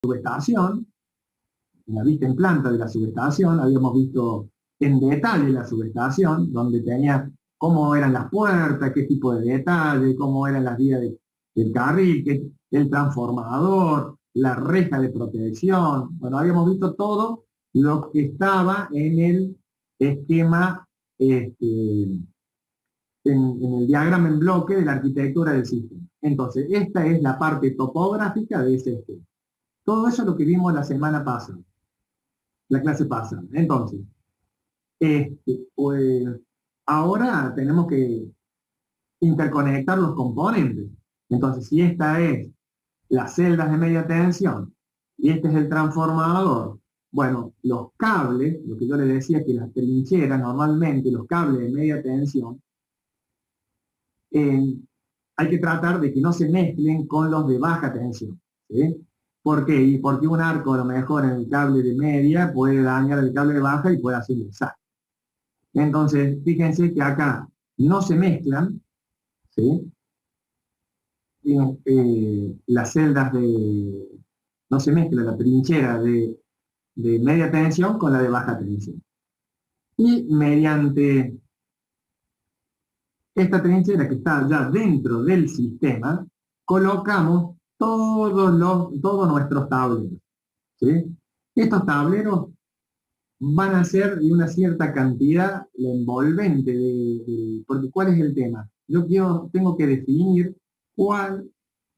subestación, en la vista en planta de la subestación, habíamos visto en detalle la subestación, donde tenía cómo eran las puertas, qué tipo de detalle, cómo eran las vías del carril, el transformador, la reja de protección. Bueno, habíamos visto todo lo que estaba en el esquema, en el diagrama en bloque de la arquitectura del sistema. Entonces, esta es la parte topográfica de ese esquema. Todo eso es lo que vimos la semana pasada, la clase pasada. Entonces, pues, ahora tenemos que interconectar los componentes. Entonces, si esta es las celdas de media tensión y este es el transformador, bueno, los cables, lo que yo les decía que las trincheras, normalmente los cables de media tensión, hay que tratar de que no se mezclen con los de baja tensión. ¿Sí? ¿Por qué? Y porque un arco a lo mejor en el cable de media puede dañar el cable de baja y puede hacer un desastre. Entonces, fíjense que acá no se mezclan, ¿sí? Las celdas no se mezcla la trinchera de media tensión con la de baja tensión. Y mediante esta trinchera que está ya dentro del sistema, colocamos todos nuestros tableros. ¿Sí? Estos tableros van a ser de una cierta cantidad la envolvente, porque ¿cuál es el tema? Yo tengo que definir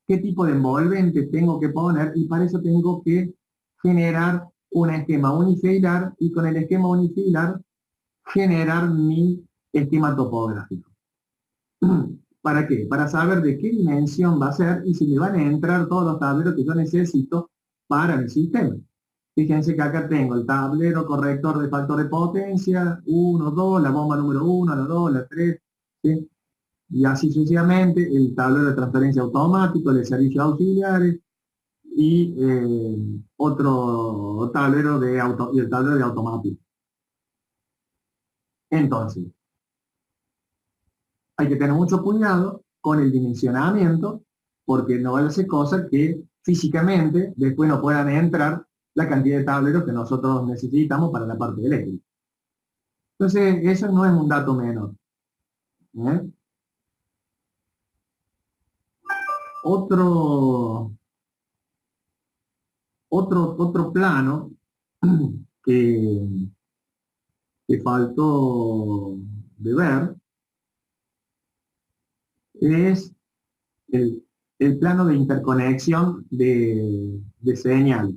qué tipo de envolvente tengo que poner, y para eso tengo que generar un esquema unifilar, y con el esquema unifilar generar mi esquema topográfico. ¿Para qué? Para saber de qué dimensión va a ser y si me van a entrar todos los tableros que yo necesito para mi sistema. Fíjense que acá tengo el tablero corrector de factor de potencia, 1, 2, la bomba número 1, la 2, la 3, ¿sí? Y así sucesivamente, el tablero de transferencia automático, el de servicios auxiliares, y otro tablero el tablero de automático. Entonces, hay que tener mucho cuidado con el dimensionamiento, porque no vale hacer cosas que físicamente después no puedan entrar la cantidad de tableros que nosotros necesitamos para la parte eléctrica. Entonces, eso no es un dato menor. ¿Eh? Otro plano que faltó de ver es el plano de interconexión de señales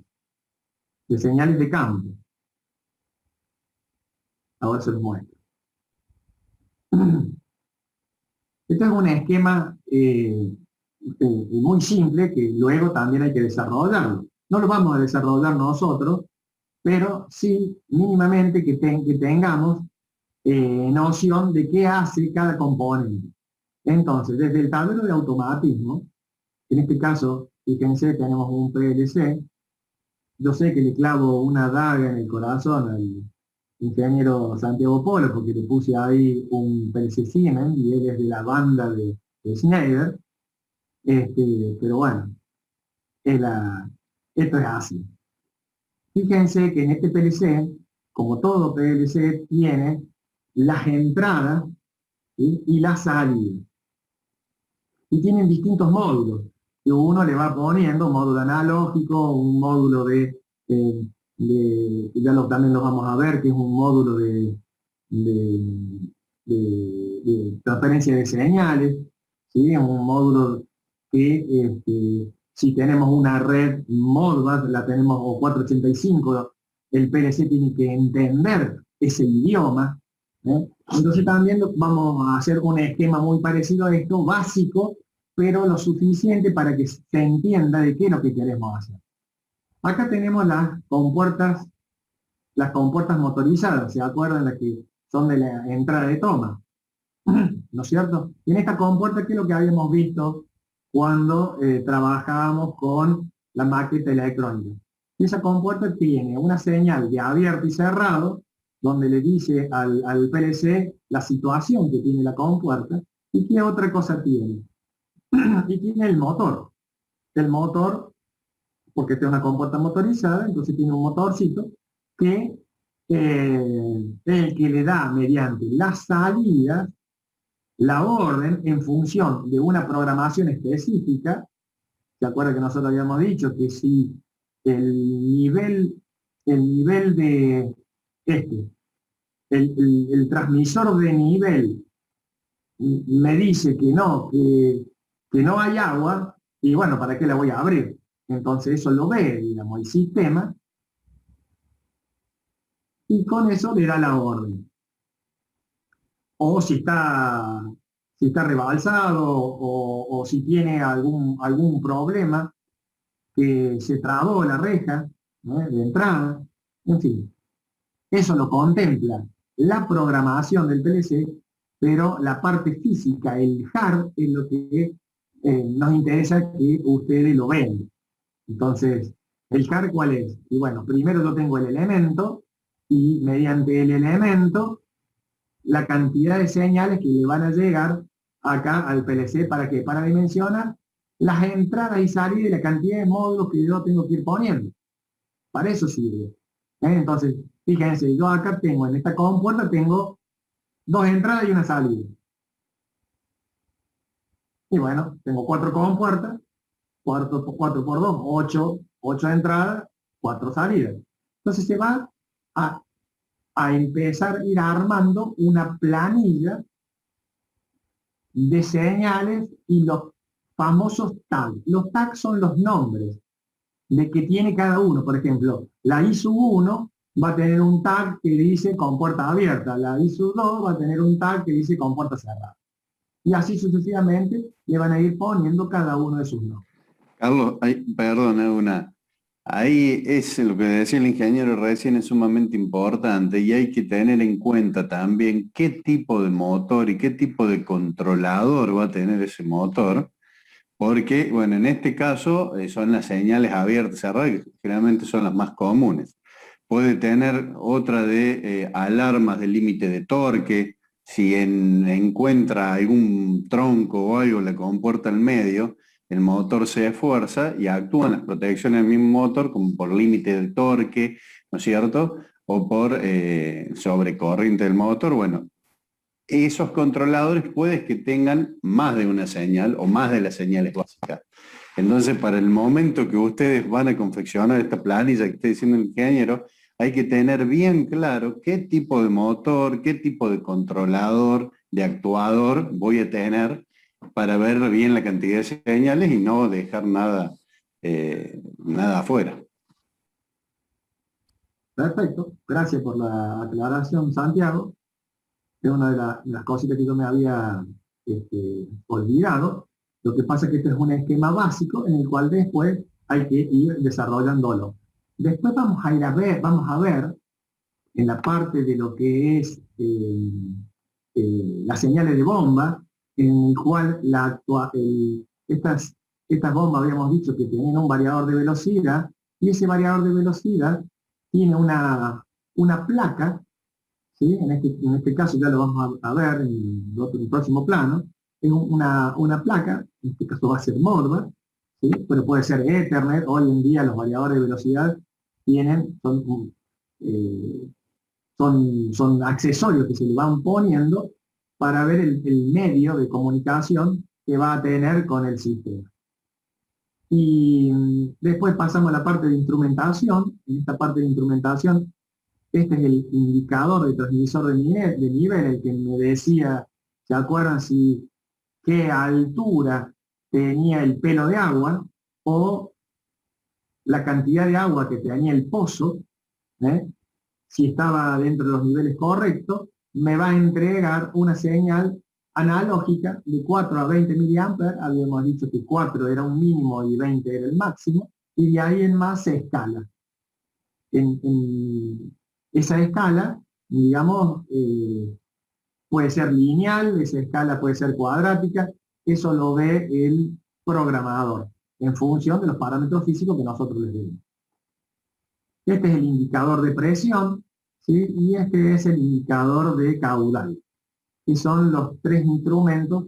de campo. Ahora se los muestro. Este es un esquema muy simple que luego también hay que desarrollarlo. No lo vamos a desarrollar nosotros, pero sí mínimamente que tengamos noción de qué hace cada componente. Entonces, desde el tablero de automatismo, en este caso, fíjense, tenemos un PLC. Yo sé que le clavo una daga en el corazón al ingeniero Santiago Polo, porque le puse ahí un PLC Siemens, y él es de la banda de Schneider. Pero bueno, esto es así. Fíjense que en este PLC, como todo PLC, tiene las entradas, ¿sí? Y las salidas. Y tienen distintos módulos, que uno le va poniendo módulo analógico, un módulo también lo vamos a ver, que es un módulo de transferencia de señales, ¿sí? Un módulo que si tenemos una red Modbus, la tenemos, o 485, el PLC tiene que entender ese idioma. Entonces también vamos a hacer un esquema muy parecido a esto, básico, pero lo suficiente para que se entienda de qué es lo que queremos hacer. Acá tenemos las compuertas motorizadas, ¿se acuerdan? Las que son de la entrada de toma, ¿no es cierto? Y en esta compuerta, ¿qué es lo que habíamos visto cuando trabajábamos con la maqueta electrónica? Y esa compuerta tiene una señal de abierto y cerrado, donde le dice al PLC la situación que tiene la compuerta, y qué otra cosa tiene. Y tiene el motor. El motor porque esta es una compuerta motorizada, entonces tiene un motorcito que el que le da mediante las salidas la orden en función de una programación específica. ¿Se acuerda que nosotros habíamos dicho que si el nivel, el nivel de el transmisor de nivel me dice que no hay agua, y bueno, ¿para qué la voy a abrir? Entonces eso lo ve, digamos, el sistema, y con eso le da la orden. O si está rebalsado, o si tiene algún problema, que se trabó la reja, ¿no?, de entrada, en fin. Eso lo contempla la programación del PLC, pero la parte física, el hard, es lo que nos interesa que ustedes lo vean. Entonces, ¿el hard cuál es? Y bueno, primero yo tengo el elemento, y mediante el elemento, la cantidad de señales que le van a llegar acá al PLC. ¿Para qué? Para dimensionar las entradas y salidas y la cantidad de módulos que yo tengo que ir poniendo. Para eso sirve. Entonces, fíjense, yo acá tengo, en esta compuerta tengo 2 entradas y una salida. Y bueno, tengo 4 compuertas, 4 por 2, 8 entradas, 4 salidas. Entonces se va a empezar a ir armando una planilla de señales y los famosos tags. Los tags son los nombres de que tiene cada uno. Por ejemplo, la ISU 1 va a tener un tag que dice compuerta abierta, la ISU 2 va a tener un tag que dice compuerta cerrada. Y así sucesivamente le van a ir poniendo cada uno de sus nombres. Carlos, perdón, ahí es lo que decía el ingeniero recién, es sumamente importante, y hay que tener en cuenta también qué tipo de motor y qué tipo de controlador va a tener ese motor, porque, bueno, en este caso son las señales abiertas y cerradas, que generalmente son las más comunes. Puede tener otra de alarmas de límite de torque, si encuentra algún tronco o algo, la compuerta al medio, el motor se esfuerza y actúan las protecciones del mismo motor, como por límite de torque, ¿no es cierto? O por sobrecorriente del motor. Bueno, esos controladores puede que tengan más de una señal o más de las señales básicas. Entonces, para el momento que ustedes van a confeccionar esta planilla que está diciendo el ingeniero, hay que tener bien claro qué tipo de motor, qué tipo de controlador, de actuador voy a tener para ver bien la cantidad de señales y no dejar nada afuera. Perfecto, gracias por la aclaración, Santiago. Es una de las cositas que yo me había olvidado. Lo que pasa es que este es un esquema básico en el cual después hay que ir desarrollándolo. Después vamos a ver en la parte de lo que es las señales de bomba, en el cual estas bombas habíamos dicho que tenían un variador de velocidad, y ese variador de velocidad tiene una placa, ¿sí? En este caso ya lo vamos a ver en el próximo plano. Es una placa, en este caso va a ser Modbus, ¿sí? Pero puede ser Ethernet. Hoy en día los variadores de velocidad son accesorios que se le van poniendo para ver el medio de comunicación que va a tener con el sistema. Y después pasamos a la parte de instrumentación. En esta parte de instrumentación, este es el indicador de transmisor de nivel, el que me decía, ¿se acuerdan qué altura tenía el pelo de agua o la cantidad de agua que tenía el pozo? Si estaba dentro de los niveles correctos, me va a entregar una señal analógica de 4 a 20 miliamperes. Habíamos dicho que 4 era un mínimo y 20 era el máximo, y de ahí en más se escala. En esa escala, digamos, puede ser lineal, esa escala puede ser cuadrática, eso lo ve el programador en función de los parámetros físicos que nosotros les demos. Este es el indicador de presión, ¿sí? Y este es el indicador de caudal, que son los 3 instrumentos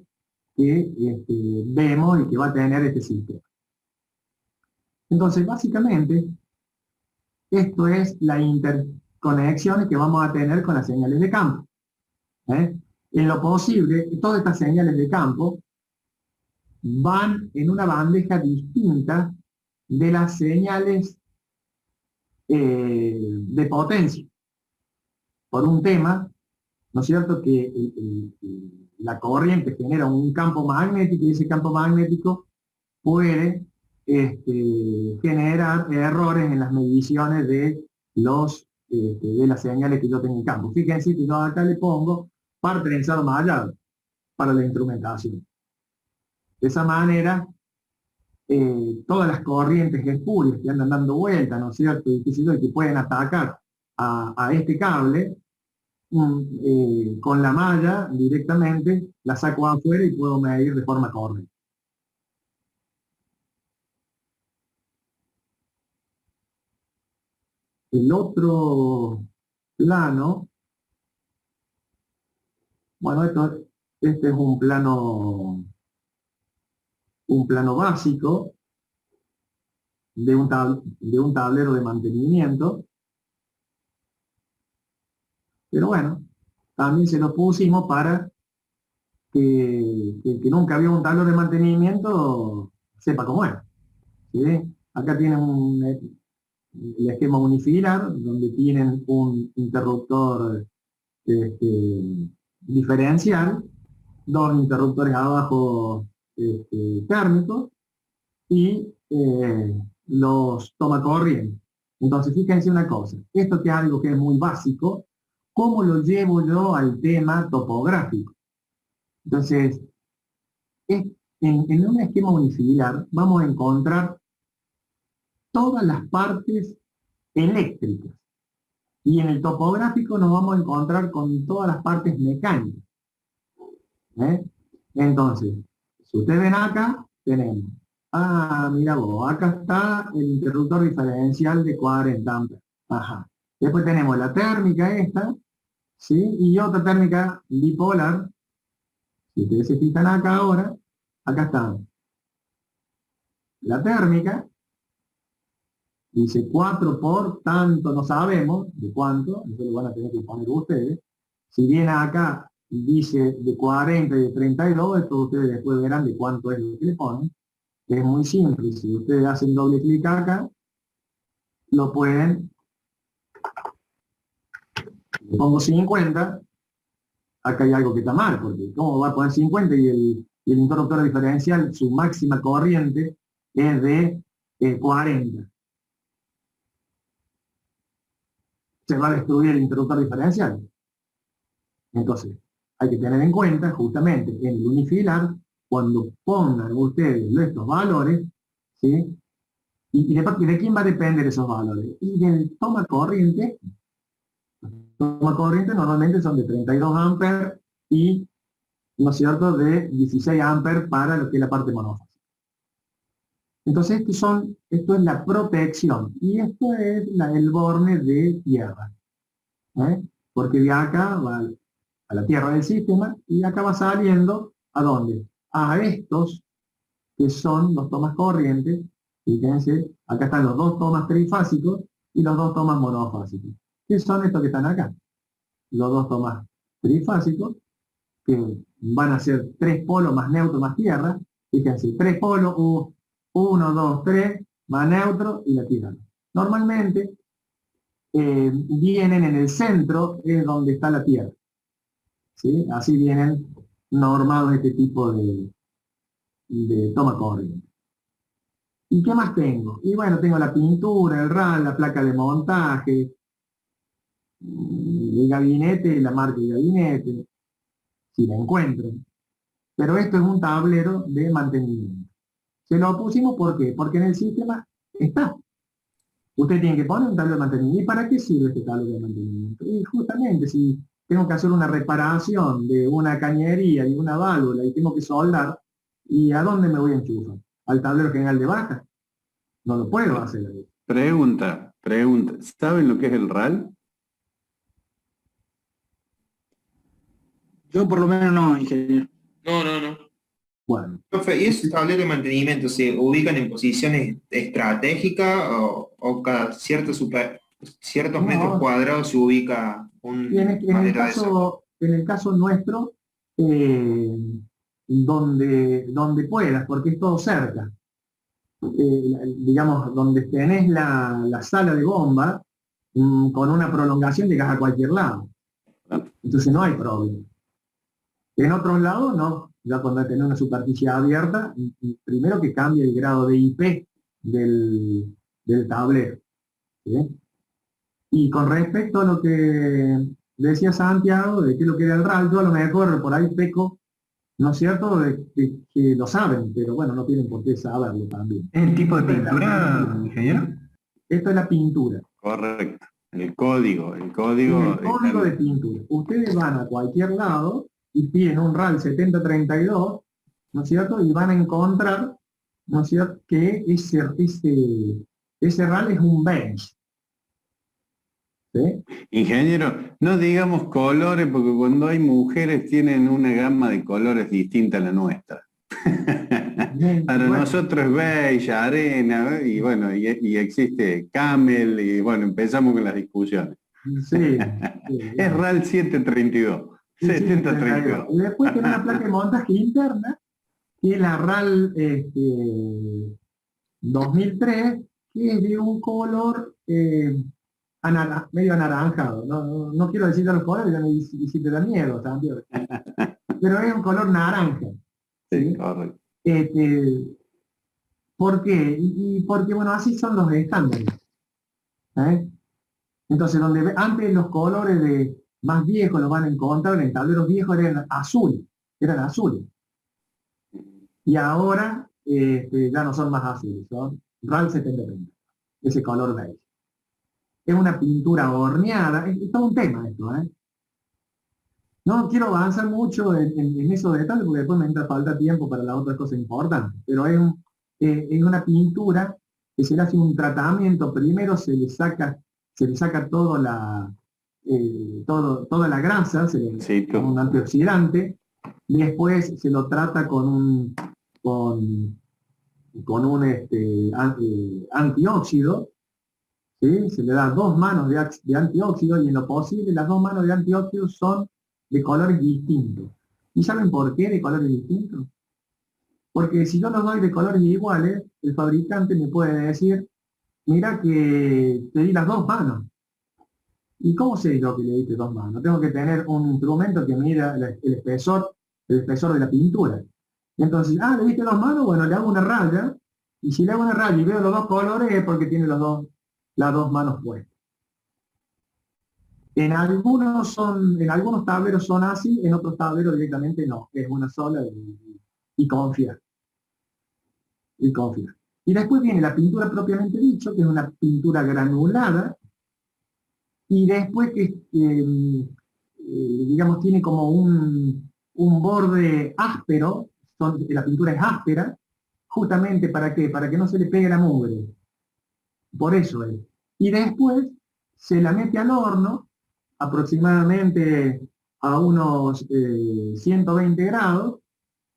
que vemos y que va a tener este sistema. Entonces, básicamente, esto es la interconexión que vamos a tener con las señales de campo. ¿Eh? En lo posible, todas estas señales de campo van en una bandeja distinta de las señales de potencia, por un tema, ¿no es cierto?, que la corriente genera un campo magnético y ese campo magnético puede generar errores en las mediciones de de las señales que yo tengo en campo. Fíjense que yo acá le pongo par trenzado mallado para la instrumentación. De esa manera, todas las corrientes espurias que andan dando vueltas, ¿no es cierto?, y que pueden atacar a este cable, con la malla directamente la saco afuera y puedo medir de forma correcta. El otro plano, bueno, este es un plano básico de un tablero de mantenimiento, pero bueno, también se lo pusimos para que nunca vio un tablero de mantenimiento sepa cómo es. ¿Sí? Acá tienen el esquema unifilar, donde tienen un interruptor diferencial, dos interruptores abajo térmicos y los tomacorriente. Entonces, fíjense una cosa, esto que es algo que es muy básico, ¿cómo lo llevo yo al tema topográfico? Entonces, en un esquema unifilar vamos a encontrar todas las partes eléctricas. Y en el topográfico nos vamos a encontrar con todas las partes mecánicas. ¿Eh? Entonces, si ustedes ven acá, tenemos, mira vos, acá está el interruptor diferencial de 40 amperes. Ajá. Después tenemos la térmica esta, ¿sí? Y otra térmica bipolar. Si ustedes se fijan acá ahora, acá está la térmica, dice 4 por tanto, no sabemos de cuánto, eso lo van a tener que poner ustedes. Si viene acá y dice de 40 y de 32, esto ustedes después verán de cuánto es lo que le ponen. Es muy simple, si ustedes hacen doble clic acá, lo pueden, le pongo 50, acá hay algo que está mal, porque ¿cómo va a poner 50 y el interruptor diferencial, su máxima corriente es de 40? Se va a destruir el interruptor diferencial. Entonces, hay que tener en cuenta justamente en el unifilar, cuando pongan ustedes estos valores, ¿sí? ¿Y de quién va a depender esos valores? Y del toma corriente. Toma corriente normalmente son de 32 amperes y, ¿no es cierto?, de 16 amperes para lo que es la parte monofásica. Entonces, esto es la protección y esto es el borne de tierra. Porque de acá va a la tierra del sistema y acá va saliendo, ¿a dónde? A estos que son los tomas corrientes. Fíjense, acá están los dos tomas trifásicos y los dos tomas monofásicos. ¿Qué son estos que están acá? Los dos tomas trifásicos, que van a ser 3 polos más neutro más tierra. Fíjense, 3 polos, 1, 2, 3, más neutro y la tierra. Normalmente vienen en el centro, es donde está la tierra. ¿Sí? Así vienen normados este tipo de toma corriente. ¿Y qué más tengo? Y bueno, tengo la pintura, el RAL, la placa de montaje, el gabinete, la marca de gabinete, si la encuentro. Pero esto es un tablero de mantenimiento. Se lo pusimos, ¿por qué? Porque en el sistema está. Usted tiene que poner un tablero de mantenimiento. ¿Y para qué sirve este tablero de mantenimiento? Y justamente si tengo que hacer una reparación de una cañería y una válvula y tengo que soldar, ¿y a dónde me voy a enchufar? ¿Al tablero general de baja? No lo puedo hacer ahí. Pregunta. ¿Saben lo que es el RAL? Yo por lo menos no, ingeniero. No. Bueno, Profe, ¿y esos tableros de mantenimiento se ubican en posiciones estratégicas o cada ciertos metros no, cuadrados se ubica un en tablero de eso? en el caso nuestro, eh, donde puedas, porque es todo cerca. Digamos, donde tenés la sala de bomba, con una prolongación llegas a cualquier lado. Entonces no hay problema. En otros lados, no. Ya cuando tenés una superficie abierta, primero que cambie el grado de IP del tablero. ¿Sí? Y con respecto a lo que decía Santiago, de qué es lo que era el RAL, yo a lo mejor por ahí peco, ¿no es cierto?, que lo saben, pero bueno, no tienen por qué saberlo también. ¿Es el tipo de pintura, ingeniero? Esto es la pintura. Correcto. El En código el código de pintura. Ustedes van a cualquier lado y piden un RAL 7032, ¿no es cierto? Y van a encontrar, ¿no es cierto?, que ese RAL es un bench. ¿Sí? ingeniero, no digamos colores porque cuando hay mujeres tienen una gama de colores distinta a la nuestra. Bien, Para bueno, nosotros es beige, arena, ¿eh? Y bueno, y existe camel, y bueno, empezamos con las discusiones. sí, sí, Es bueno. RAL 732, Sí, sí, 7032. 32. Y después tiene una placa de montaje interna, que es la RAL 2003, que es de un color medio anaranjado. No quiero decir los colores, ya y si te da miedo, Santiago. Pero es un color naranja. Sí, ¿Sí? correcto. Este, ¿Por qué? Y porque, bueno, así son los estándares. ¿Eh? Entonces, antes los colores más viejos los van a encontrar en tableros viejos eran azules. Y ahora ya no son más azules, son RAL 7030, ese color beige. Es una pintura horneada, es todo un tema esto, ¿eh? No quiero avanzar mucho en esos detalles porque después me entra falta tiempo para las otras cosas importantes, pero es una pintura que se le hace un tratamiento. Primero se le saca toda la grasa, Sí, con un antioxidante. Después se lo trata con, con un antióxido, ¿sí? Se le da 2 manos de antióxido, y en lo posible las 2 manos de antióxido son de colores distintos. ¿Y saben por qué de colores distintos? Porque si yo los doy de colores iguales, el fabricante me puede decir, mira que te di las 2 manos. ¿Y cómo sé yo que le diste 2 manos? Tengo que tener un instrumento que mida el espesor de la pintura. Y entonces, le diste 2 manos, bueno, le hago una raya, y si le hago una raya y veo los dos colores es porque tiene las 2 manos puestas. En algunos tableros son así, en otros tableros directamente no, es una sola, y confía, y confía. Y después viene la pintura propiamente dicho, que es una pintura granulada, y después que, digamos, tiene como un borde áspero. La pintura es áspera, justamente ¿para qué? Para que no se le pegue la mugre. Por eso es. Y después se la mete al horno, aproximadamente a unos 120 grados,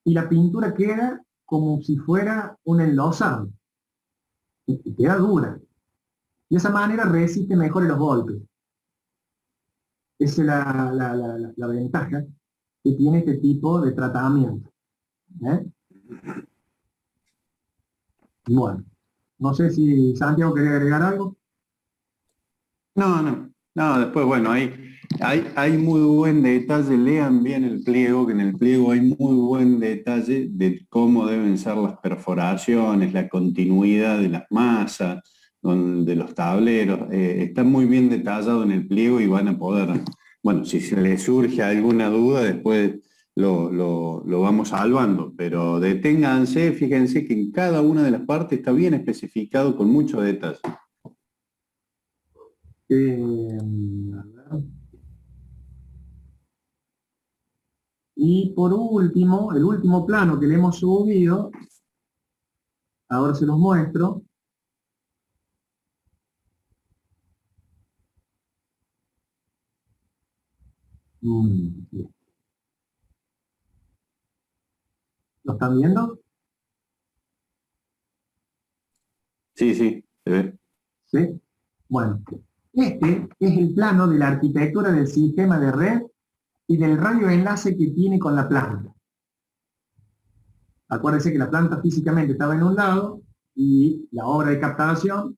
y la pintura queda como si fuera un enlosado, y queda dura. De esa manera resiste mejor los golpes. Esa es la ventaja que tiene este tipo de tratamiento. ¿Eh? Bueno, no sé si Santiago quería agregar algo. No, después, bueno, hay muy buen detalle, lean bien el pliego, que en el pliego hay muy buen detalle de cómo deben ser las perforaciones, la continuidad de las masas, de los tableros, está muy bien detallado en el pliego y van a poder, bueno, si se les surge alguna duda, después lo vamos salvando, pero deténganse, fíjense que en cada una de las partes está bien especificado con mucho detalle. A ver. Y por último, el último plano que le hemos subido, ahora se los muestro. Los están viendo? Sí, sí, se ve. ¿Sí? Bueno, este es el plano de la arquitectura del sistema de red y del radioenlace que tiene con la planta. Acuérdense que la planta físicamente estaba en un lado y la obra de captación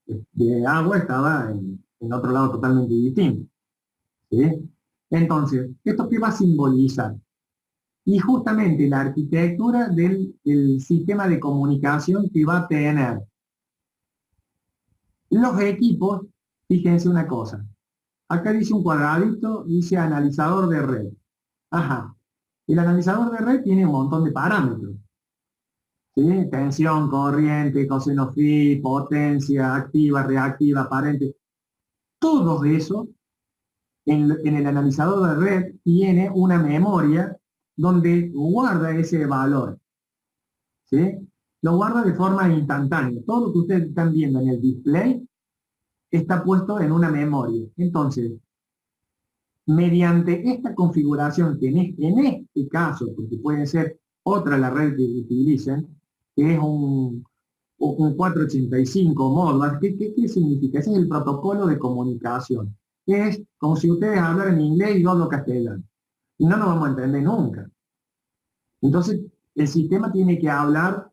de agua estaba en otro lado totalmente distinto. ¿Sí? Entonces, ¿esto qué va a simbolizar? Y justamente la arquitectura del sistema de comunicación que va a tener los equipos. Fíjense una cosa. Acá dice un cuadradito, dice analizador de red. Ajá. El analizador de red tiene un montón de parámetros. ¿Sí? Tensión, corriente, coseno phi, potencia, activa, reactiva, aparente. Todo eso en el analizador de red tiene una memoria donde guarda ese valor. ¿Sí? Lo guarda de forma instantánea. Todo lo que ustedes están viendo en el display está puesto en una memoria. Entonces, mediante esta configuración, que en este caso, porque puede ser otra la red que utilicen, que es un 485 Modbus, ¿qué significa? Ese es el protocolo de comunicación. Es como si ustedes hablaran inglés y yo hablo castellano. Y no nos vamos a entender nunca. Entonces, el sistema tiene que hablar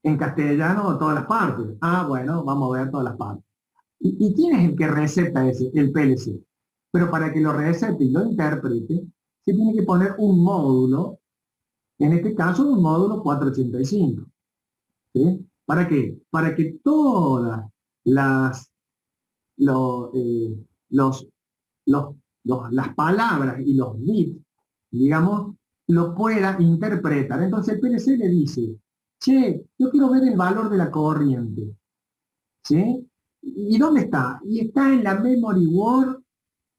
en castellano de todas las partes. Ah, bueno, vamos a ver todas las partes. ¿Y quién es el que receta el PLC? Pero para que lo recete y lo interprete, se tiene que poner un módulo, en este caso un módulo 485. ¿Sí? ¿Para qué? Para que todas las las palabras y los bits, digamos, lo pueda interpretar. Entonces el PLC le dice, che, yo quiero ver el valor de la corriente. ¿Sí? ¿Y dónde está? Y está en la memory word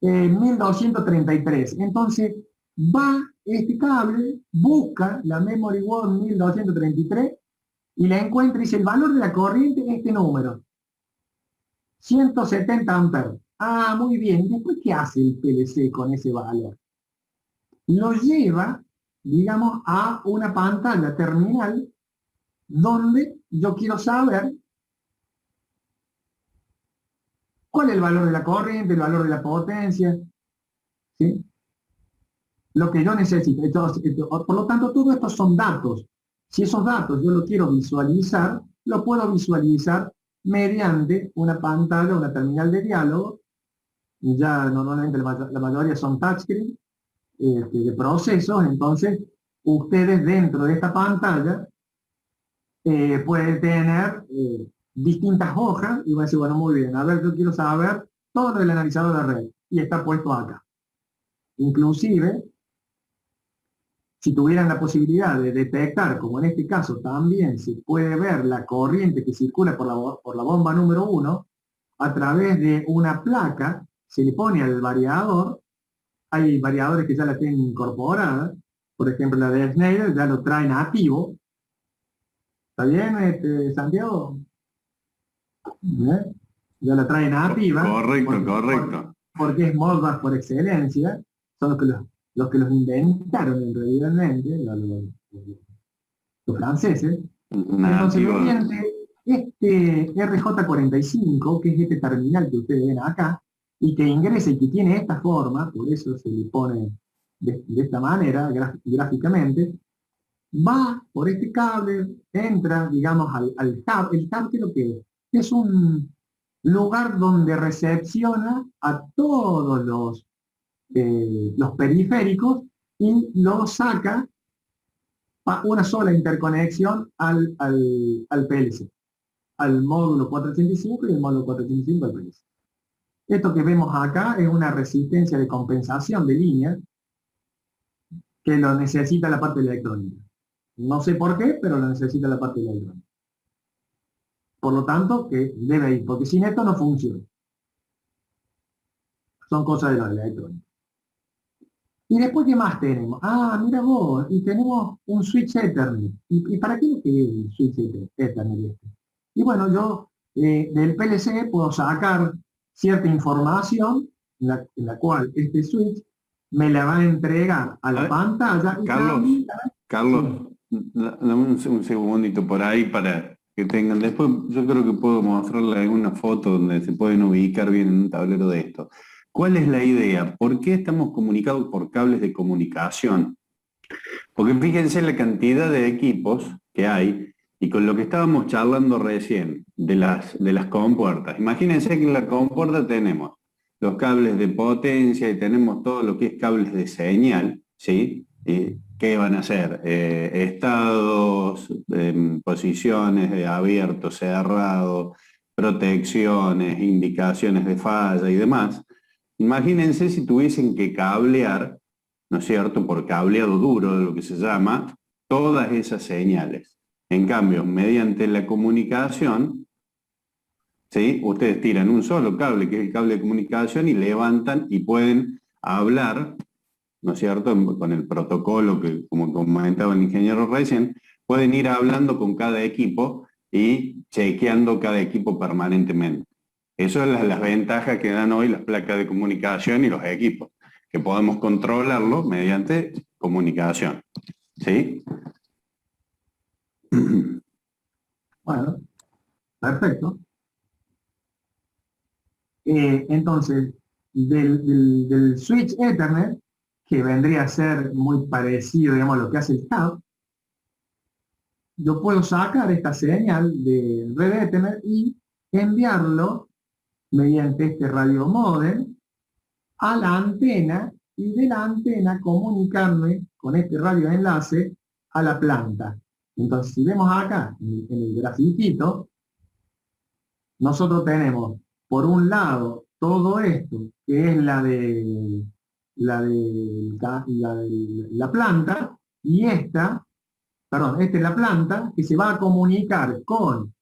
1233. Entonces va este cable, busca la memory word 1233 y la encuentra y dice, el valor de la corriente es este número. 170 amperes. Ah, muy bien. ¿Y después qué hace el PLC con ese valor? Lo lleva, digamos, a una pantalla terminal donde yo quiero saber cuál es el valor de la corriente, el valor de la potencia, ¿sí? Lo que yo necesito. Por lo tanto, todo esto son datos. Si esos datos yo los quiero visualizar, lo puedo visualizar mediante una pantalla, una terminal de diálogo. Ya normalmente la mayoría son touchscreen de procesos. Entonces, ustedes dentro de esta pantalla pueden tener distintas hojas y van a decir, bueno, muy bien, a ver, yo quiero saber todo lo del analizador de red y está puesto acá. Inclusive, si tuvieran la posibilidad de detectar, como en este caso también se puede ver la corriente que circula por la bomba número 1, a través de una placa, se le pone al variador, hay variadores que ya la tienen incorporada, por ejemplo la de Schneider ya lo trae nativo. ¿Está bien, Santiago? ¿Eh? Ya la trae nativa. Correcto, correcto. Porque es Modbus por excelencia, son los que los inventaron en realidad, los franceses. Entonces, mediante este RJ45, que es este terminal que ustedes ven acá, y que ingresa y que tiene esta forma, por eso se le pone de esta manera, gráficamente, va por este cable, entra, digamos, al hub. El hub, ¿qué es lo que es? Es un lugar donde recepciona a todos los periféricos y los saca a una sola interconexión al PLC, al módulo 485 y el módulo 485 al PLC. Esto que vemos acá es una resistencia de compensación de línea que lo necesita la parte electrónica. No sé por qué, pero lo necesita la parte electrónica. Por lo tanto, que debe ir, porque sin esto no funciona. Son cosas de la electrónica. Y después, ¿qué más tenemos? Ah, mira vos, y tenemos un switch Ethernet. ¿Y para qué es el switch Ethernet? Y bueno, yo del PLC puedo sacar cierta información en la cual este switch me la va a entregar a la pantalla. Carlos, Dame un segundito por ahí para que tengan. Después yo creo que puedo mostrarles alguna foto donde se pueden ubicar bien en un tablero de esto. ¿Cuál es la idea? ¿Por qué estamos comunicados por cables de comunicación? Porque fíjense la cantidad de equipos que hay y con lo que estábamos charlando recién de las compuertas. Imagínense que en la compuerta tenemos los cables de potencia y tenemos todo lo que es cables de señal, ¿sí? ¿Qué van a ser? Estados, posiciones de abierto, cerrado, protecciones, indicaciones de falla y demás. Imagínense si tuviesen que cablear, ¿no es cierto?, por cableado duro, de lo que se llama, todas esas señales. En cambio, mediante la comunicación, ¿sí?, ustedes tiran un solo cable, que es el cable de comunicación, y levantan y pueden hablar, ¿no es cierto?, con el protocolo que, como comentaba el ingeniero recién, pueden ir hablando con cada equipo y chequeando cada equipo permanentemente. Eso es las ventajas que dan hoy las placas de comunicación y los equipos, que podemos controlarlo mediante comunicación. ¿Sí? Bueno, perfecto. Entonces, del switch Ethernet, que vendría a ser muy parecido, digamos, a lo que hace el hub, yo puedo sacar esta señal de red Ethernet y enviarlo mediante este radio modem a la antena y de la antena comunicarme con este radio enlace a la planta. Entonces, si vemos acá en el grafiquito, nosotros tenemos por un lado todo esto, que es la planta, y esta es la planta que se va a comunicar con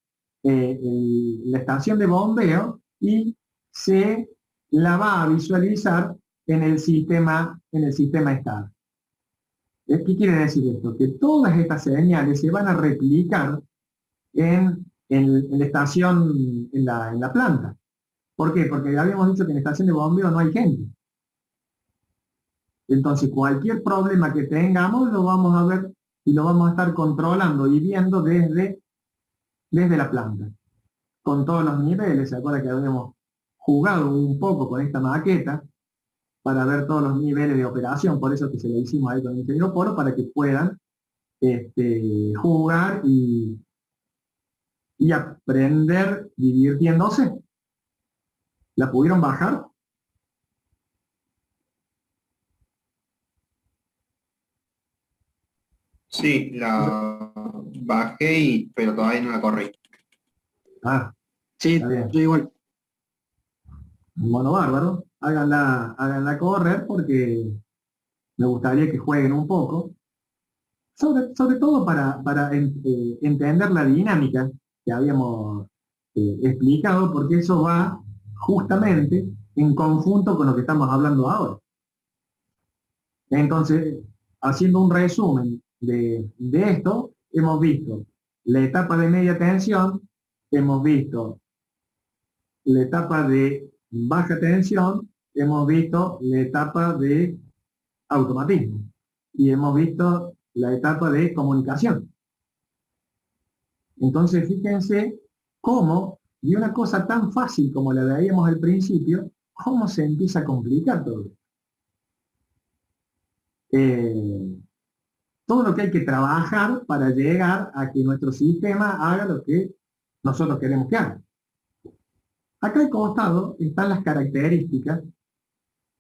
la estación de bombeo y se la va a visualizar en el sistema SCADA. ¿Qué quiere decir esto? Que todas estas señales se van a replicar en la estación, en la planta. ¿Por qué? Porque habíamos dicho que en la estación de bombeo no hay gente. Entonces, cualquier problema que tengamos lo vamos a ver y lo vamos a estar controlando y viendo desde la planta, con todos los niveles. ¿Se acuerda que habíamos jugado un poco con esta maqueta para ver todos los niveles de operación? Por eso que se le hicimos ahí con el ingeniero Polo, para que puedan jugar y aprender divirtiéndose. ¿La pudieron bajar? Sí, la bajé, pero todavía no la corrí. Ah, Sí, está bien. yo igual. Mono bárbaro. Háganla correr porque me gustaría que jueguen un poco. Sobre todo para entender la dinámica que habíamos explicado, porque eso va justamente en conjunto con lo que estamos hablando ahora. Entonces, haciendo un resumen de esto, hemos visto la etapa de media tensión, hemos visto la etapa de baja tensión, hemos visto la etapa de automatismo y hemos visto la etapa de comunicación. Entonces, fíjense cómo, de una cosa tan fácil como la veíamos al principio, cómo se empieza a complicar todo. Todo lo que hay que trabajar para llegar a que nuestro sistema haga lo que nosotros queremos que haga. Acá al costado están las características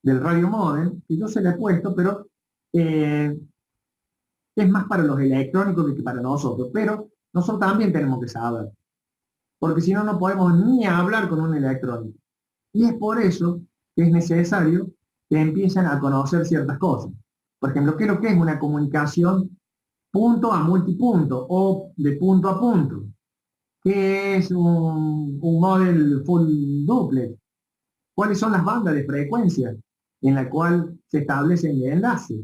del radio modem, que yo se le he puesto, pero es más para los electrónicos que para nosotros, pero nosotros también tenemos que saber, porque si no, no podemos ni hablar con un electrónico. Y es por eso que es necesario que empiecen a conocer ciertas cosas. Por ejemplo, ¿qué es lo que es una comunicación punto a multipunto o de punto a punto? ¿Qué es un model full duplex? ¿Cuáles son las bandas de frecuencia en la cual se establece el enlace?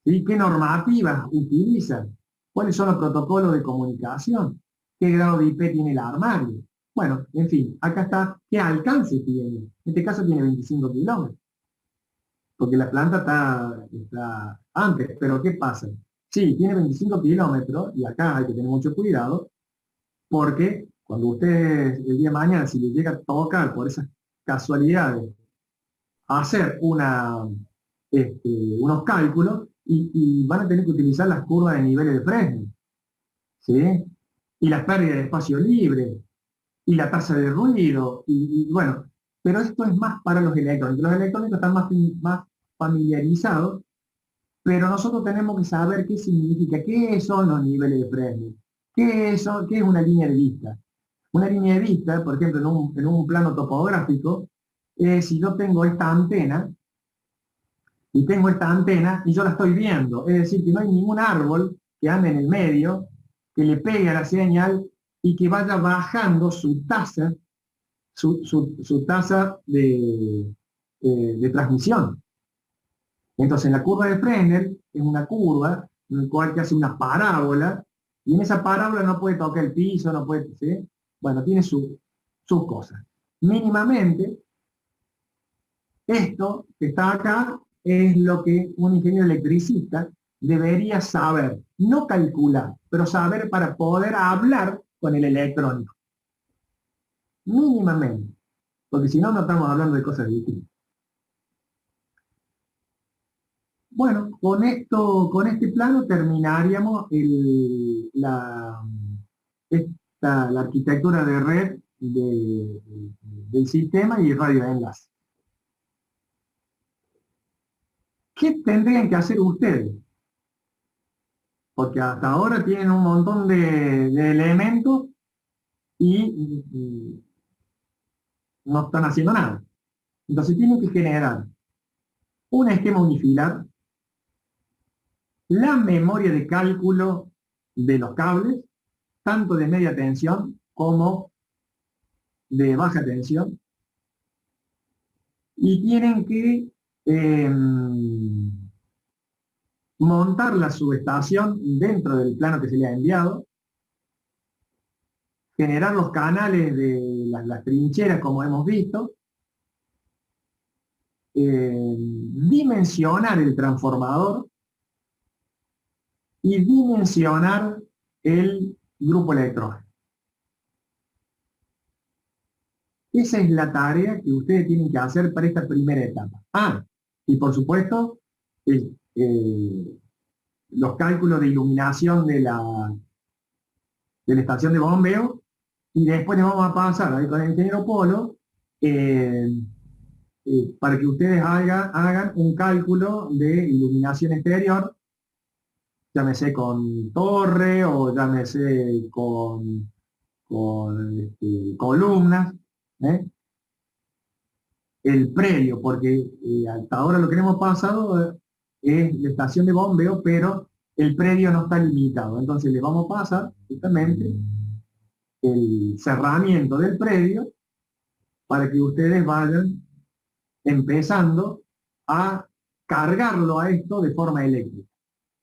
¿Sí? ¿Qué normativas utilizan? ¿Cuáles son los protocolos de comunicación? ¿Qué grado de IP tiene el armario? Bueno, en fin, acá está qué alcance tiene. En este caso tiene 25 kilómetros. Porque la planta está antes, pero ¿qué pasa? Sí, tiene 25 kilómetros, y acá hay que tener mucho cuidado, porque cuando usted el día de mañana, si le llega a tocar por esas casualidades, hacer unos cálculos, y van a tener que utilizar las curvas de niveles de Fresnel, ¿sí? Y las pérdidas de espacio libre, y la tasa de ruido, y bueno, pero esto es más para los electrónicos. Los electrónicos están más familiarizados, pero nosotros tenemos que saber qué significa, qué son los niveles de Fresnel, qué es una línea de vista. Una línea de vista, por ejemplo, en un plano topográfico, si yo tengo esta antena, y yo la estoy viendo, es decir, que no hay ningún árbol que ande en el medio, que le pegue a la señal y que vaya bajando su tasa de transmisión. Entonces, la curva de Fresnel es una curva en la cual que hace una parábola, y en esa parábola no puede tocar el piso, no puede, ¿sí? Bueno, tiene sus cosas. Mínimamente, esto que está acá es lo que un ingeniero electricista debería saber, no calcular, pero saber para poder hablar con el electrónico. Mínimamente, porque si no, no estamos hablando de cosas distintas. Bueno, con este plano terminaríamos la arquitectura de red del sistema y radio de enlace. ¿Qué tendrían que hacer ustedes? Porque hasta ahora tienen un montón de elementos y no están haciendo nada. Entonces tienen que generar un esquema unifilar, la memoria de cálculo de los cables, tanto de media tensión como de baja tensión, y tienen que montar la subestación dentro del plano que se le ha enviado, generar los canales de las trincheras como hemos visto, dimensionar el transformador y dimensionar el grupo electrógeno. Esa es la tarea que ustedes tienen que hacer para esta primera etapa. Y por supuesto, los cálculos de iluminación de la estación de bombeo, y después les vamos a pasar ahí con el ingeniero Polo para que ustedes hagan un cálculo de iluminación exterior, llámese con torre o llámese con columnas, ¿eh? El predio, porque hasta ahora lo que hemos pasado es la estación de bombeo, pero el predio no está limitado. Entonces le vamos a pasar justamente el cerramiento del predio para que ustedes vayan empezando a cargarlo a esto de forma eléctrica.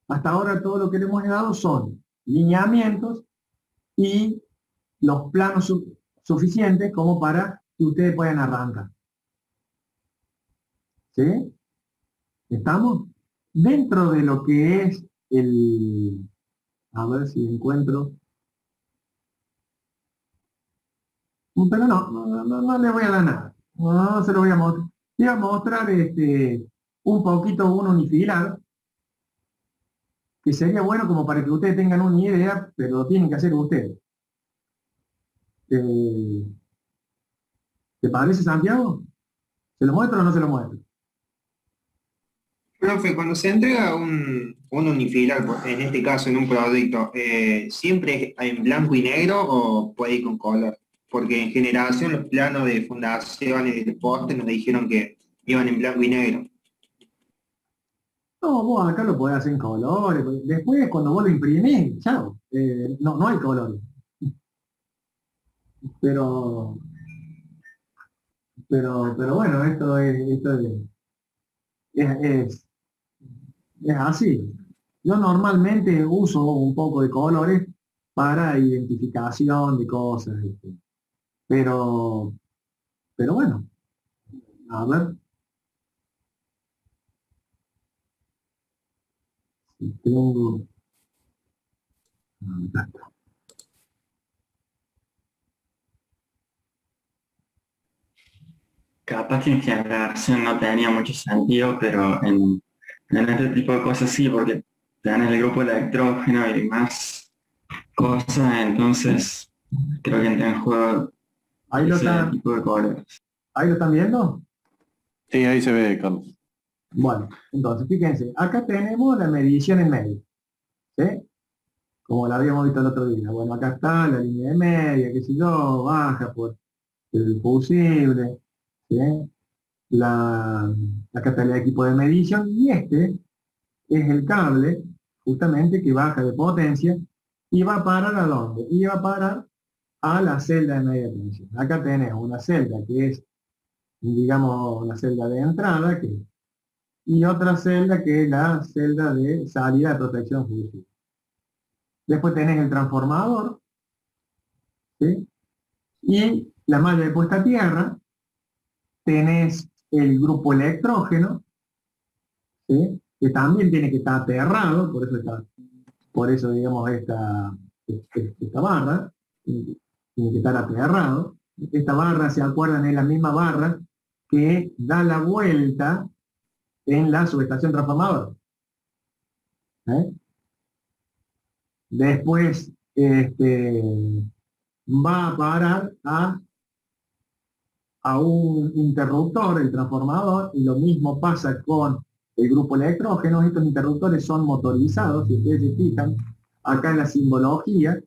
Hasta ahora todo lo que le hemos dado son lineamientos y los planos suficientes como para que ustedes puedan arrancar. ¿Sí? ¿Estamos? Dentro de lo que es a ver si encuentro. Pero no le voy a dar nada. No se lo voy a mostrar. Le voy a mostrar un poquito un unifilar, que sería bueno como para que ustedes tengan una idea, pero lo tienen que hacer ustedes. ¿Te parece, Santiago? ¿Se lo muestro o no se lo muestro? Profe, cuando se entrega un unifilar, en este caso en un proyecto, ¿siempre es en blanco y negro o puede ir con color? Porque en generación los planos de fundaciones y de postes nos dijeron que iban en blanco y negro. No, vos acá lo podés hacer en colores. Después, cuando vos lo imprimís, chao. No hay colores. Pero, pero bueno, es, es así. Yo normalmente uso un poco de colores para identificación de cosas, pero, pero bueno, a ver si tengo. Capaz que en generación no tenía mucho sentido, pero en este tipo de cosas sí, porque tenés el grupo electrógeno y más cosas, entonces creo que entra en juego Ahí lo ese están, tipo de colores. ahí lo están viendo. Sí, ahí se ve, Carlos. Bueno, entonces fíjense, acá tenemos la medición en medio, ¿sí? Como la habíamos visto el otro día. Bueno, acá está la línea de media, qué sé yo, baja por el fusible, ¿sí? La, acá está el equipo de medición y este es el cable justamente que baja de potencia y va a parar ¿a dónde? Y va a parar a la celda de media tensión. Acá tenemos una celda que es, digamos, una celda de entrada y otra celda que es la celda de salida de protección fusible. Después tenés el transformador, ¿sí? Y la malla de puesta a tierra, tenés el grupo electrógeno, ¿sí? Que también tiene que estar aterrado, por eso digamos esta barra, tiene que estar aterrado. Esta barra, ¿se acuerdan? Es la misma barra que da la vuelta en la subestación transformadora. ¿Eh? Después va a parar a un interruptor, el transformador, y lo mismo pasa con el grupo electrógeno. Estos interruptores son motorizados, si ustedes se fijan, acá en la simbología,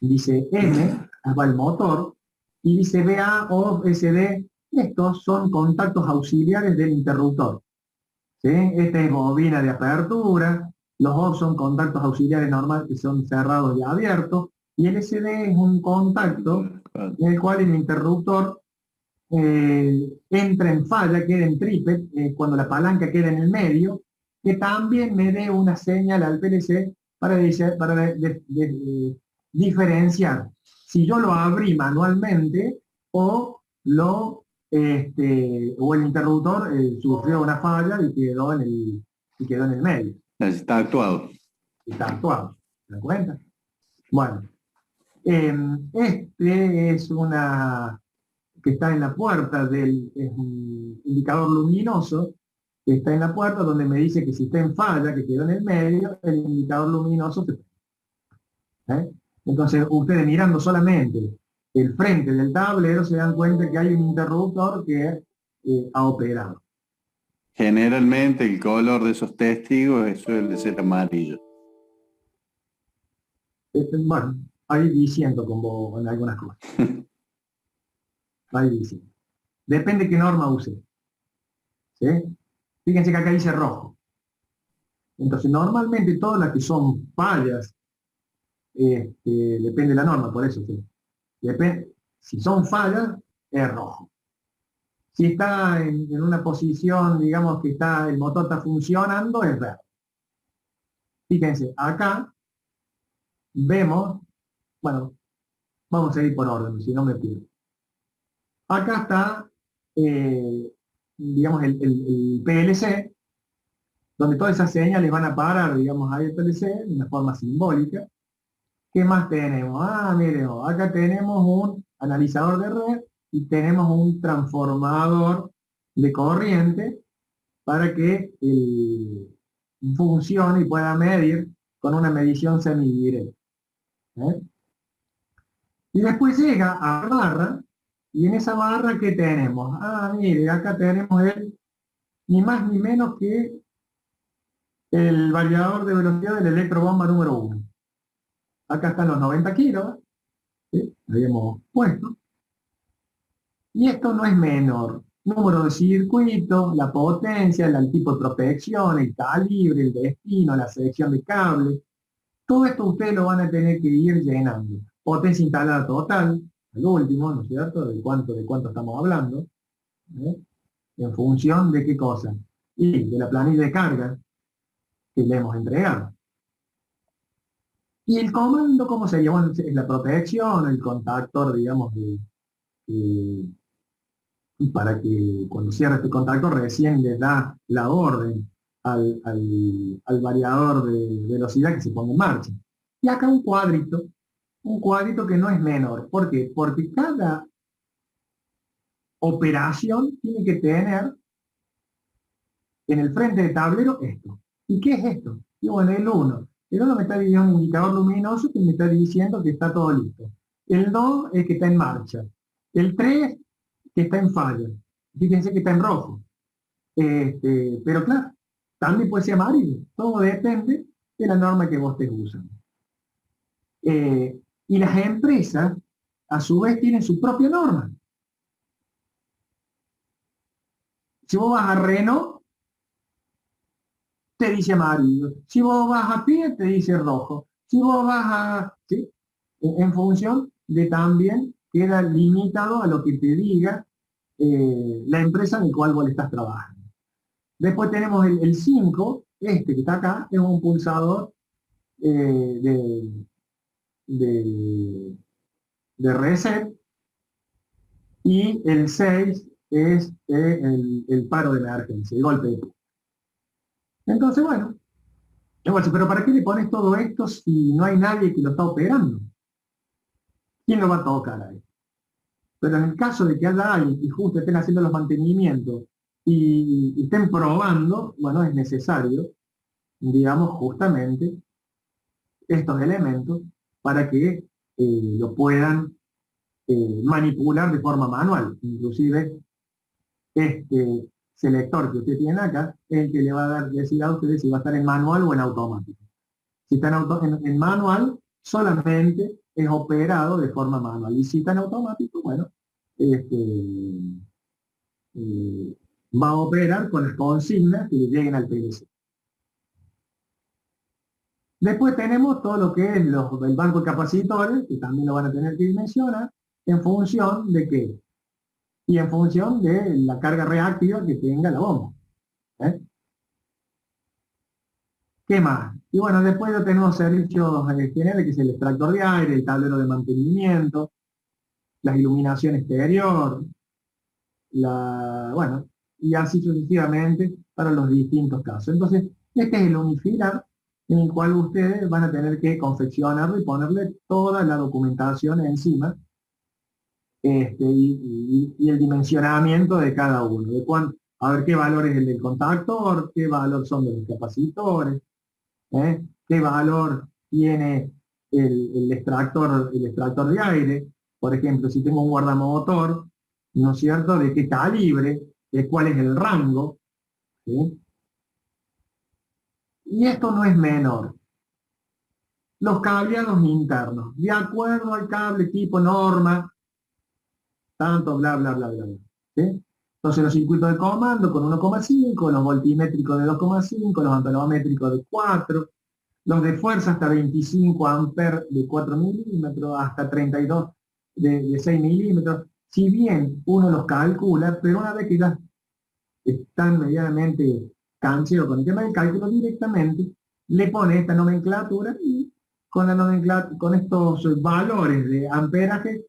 dice M, va el motor, y dice BA o SD, estos son contactos auxiliares del interruptor. ¿Sí? Esta es bobina de apertura, los OFF son contactos auxiliares normales que son cerrados y abiertos, y el SD es un contacto en el cual el interruptor entra en falla, queda en triplet, cuando la palanca queda en el medio, que también me dé una señal al PLC para diferenciar si yo lo abrí manualmente o o el interruptor sufrió una falla y quedó en el medio. Está actuado. Está actuado. ¿Se dan cuenta? Bueno, este es una que está en la puerta es un indicador luminoso que está en la puerta donde me dice que si está en falla, que quedó en el medio, el indicador luminoso se ¿eh? Entonces ustedes mirando solamente el frente del tablero se dan cuenta que hay un interruptor que ha operado. Generalmente el color de esos testigos suele ser amarillo. Bueno, ahí diciendo con algunas cosas. Ahí dice. Depende qué norma use. ¿Sí? Fíjense que acá dice rojo. Entonces, normalmente todas las que son fallas, depende de la norma, por eso. ¿Sí? Si son fallas, es rojo. Si está en una posición, digamos que el motor está funcionando, es verde. Fíjense, acá vemos, bueno, vamos a ir por orden, si no me pierdo. Acá está, digamos, el PLC, donde todas esas señales van a parar, digamos, ahí el PLC, de una forma simbólica. ¿Qué más tenemos? Ah, miren, acá tenemos un analizador de red y tenemos un transformador de corriente para que funcione y pueda medir con una medición semidirecta. ¿Eh? Y después llega a barra, y en esa barra, ¿qué tenemos? Ah, mire, acá tenemos ni más ni menos que el variador de velocidad del electrobomba número 1. Acá están los 90 kilos, ¿sí? Lo habíamos puesto. Y esto no es menor. Número de circuitos, la potencia, el tipo de protección, el calibre, el destino, la selección de cable. Todo esto ustedes lo van a tener que ir llenando. Potencia instalada total, el último, ¿no es cierto? ¿De cuánto estamos hablando? En función de qué cosa. Y de la planilla de carga que le hemos entregado. Y el comando, ¿cómo sería? Bueno, es la protección, el contactor, digamos, para que cuando cierre este contactor recién le da la orden al variador de velocidad que se ponga en marcha. Y acá un cuadrito que no es menor. ¿Por qué? Porque cada operación tiene que tener en el frente de tablero esto. ¿Y qué es esto? Y bueno, el 1. El 1 me está diciendo un indicador luminoso que me está diciendo que está todo listo. El 2 es que está en marcha. El 3 que está en falla. Fíjense que está en rojo. Pero claro, también puede ser amarillo. Todo depende de la norma que vos estés usando. Y las empresas, a su vez, tienen su propia norma. Si vos vas a Renault, te dice amarillo. Si vos vas a pie, te dice rojo. Si vos vas a... ¿sí? En función de también queda limitado a lo que te diga la empresa en la cual vos estás trabajando. Después tenemos el 5, este que está acá, es un pulsador de reset, y el 6 es el paro de emergencia, el golpe de pulso. Entonces, bueno, pero ¿para qué le pones todo esto si no hay nadie que lo está operando? ¿Quién lo va a tocar ahí? Pero en el caso de que haya alguien y justo estén haciendo los mantenimientos y estén probando, bueno, es necesario, digamos, justamente estos elementos para que lo puedan manipular de forma manual. Inclusive, este selector que ustedes tienen acá es el que le va a decir a ustedes si va a estar en manual o en automático. Si está en manual, solamente es operado de forma manual. Y si está en automático, bueno, va a operar con las consignas que le lleguen al PLC. Después tenemos todo lo que es el banco de capacitores, que también lo van a tener que dimensionar, en función de qué. Y en función de la carga reactiva que tenga la bomba. ¿Qué más? Y bueno, después tenemos servicios generales, que es el extractor de aire, el tablero de mantenimiento, la iluminación exterior, bueno, y así sucesivamente para los distintos casos. Entonces, este es el unifilar en el cual ustedes van a tener que confeccionarlo y ponerle toda la documentación encima, y el dimensionamiento de cada uno, a ver qué valor es el del contactor, qué valor son de los capacitores, qué valor tiene el extractor de aire. Por ejemplo, si tengo un guardamotor, ¿no es cierto?, de qué calibre, de cuál es el rango, ¿sí? Y esto no es menor. Los cableados internos, de acuerdo al cable tipo norma, tanto bla, bla, bla, bla, bla, ¿sí? Entonces los circuitos de comando con 1,5, los voltimétricos de 2,5, los amperométricos de 4, los de fuerza hasta 25 amperes de 4 milímetros, hasta 32 de 6 milímetros. Si bien uno los calcula, pero una vez que ya están medianamente cancheros con el tema del cálculo, directamente le pone esta nomenclatura y con estos valores de amperaje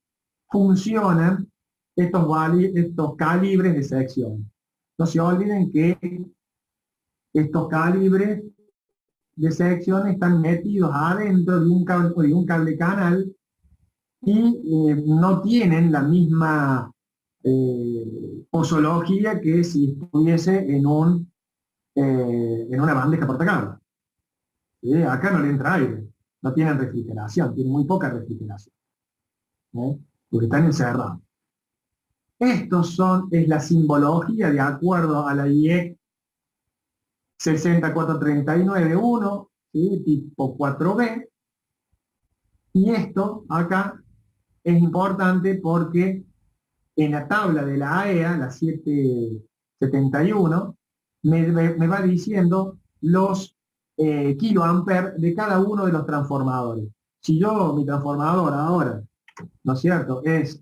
funcionan estos calibres de sección. No se olviden que estos calibres de sección están metidos adentro de un cable canal y no tienen la misma posología que si estuviese en una bandeja portacable. Acá no le entra aire, no tienen refrigeración, tienen muy poca refrigeración, porque están encerrados. Es la simbología de acuerdo a la IEC 60439-1, ¿sí?, tipo 4B. Y esto acá es importante porque en la tabla de la AEA, la 771, me va diciendo los kiloamperes de cada uno de los transformadores. Si mi transformador ahora, ¿no es cierto?, es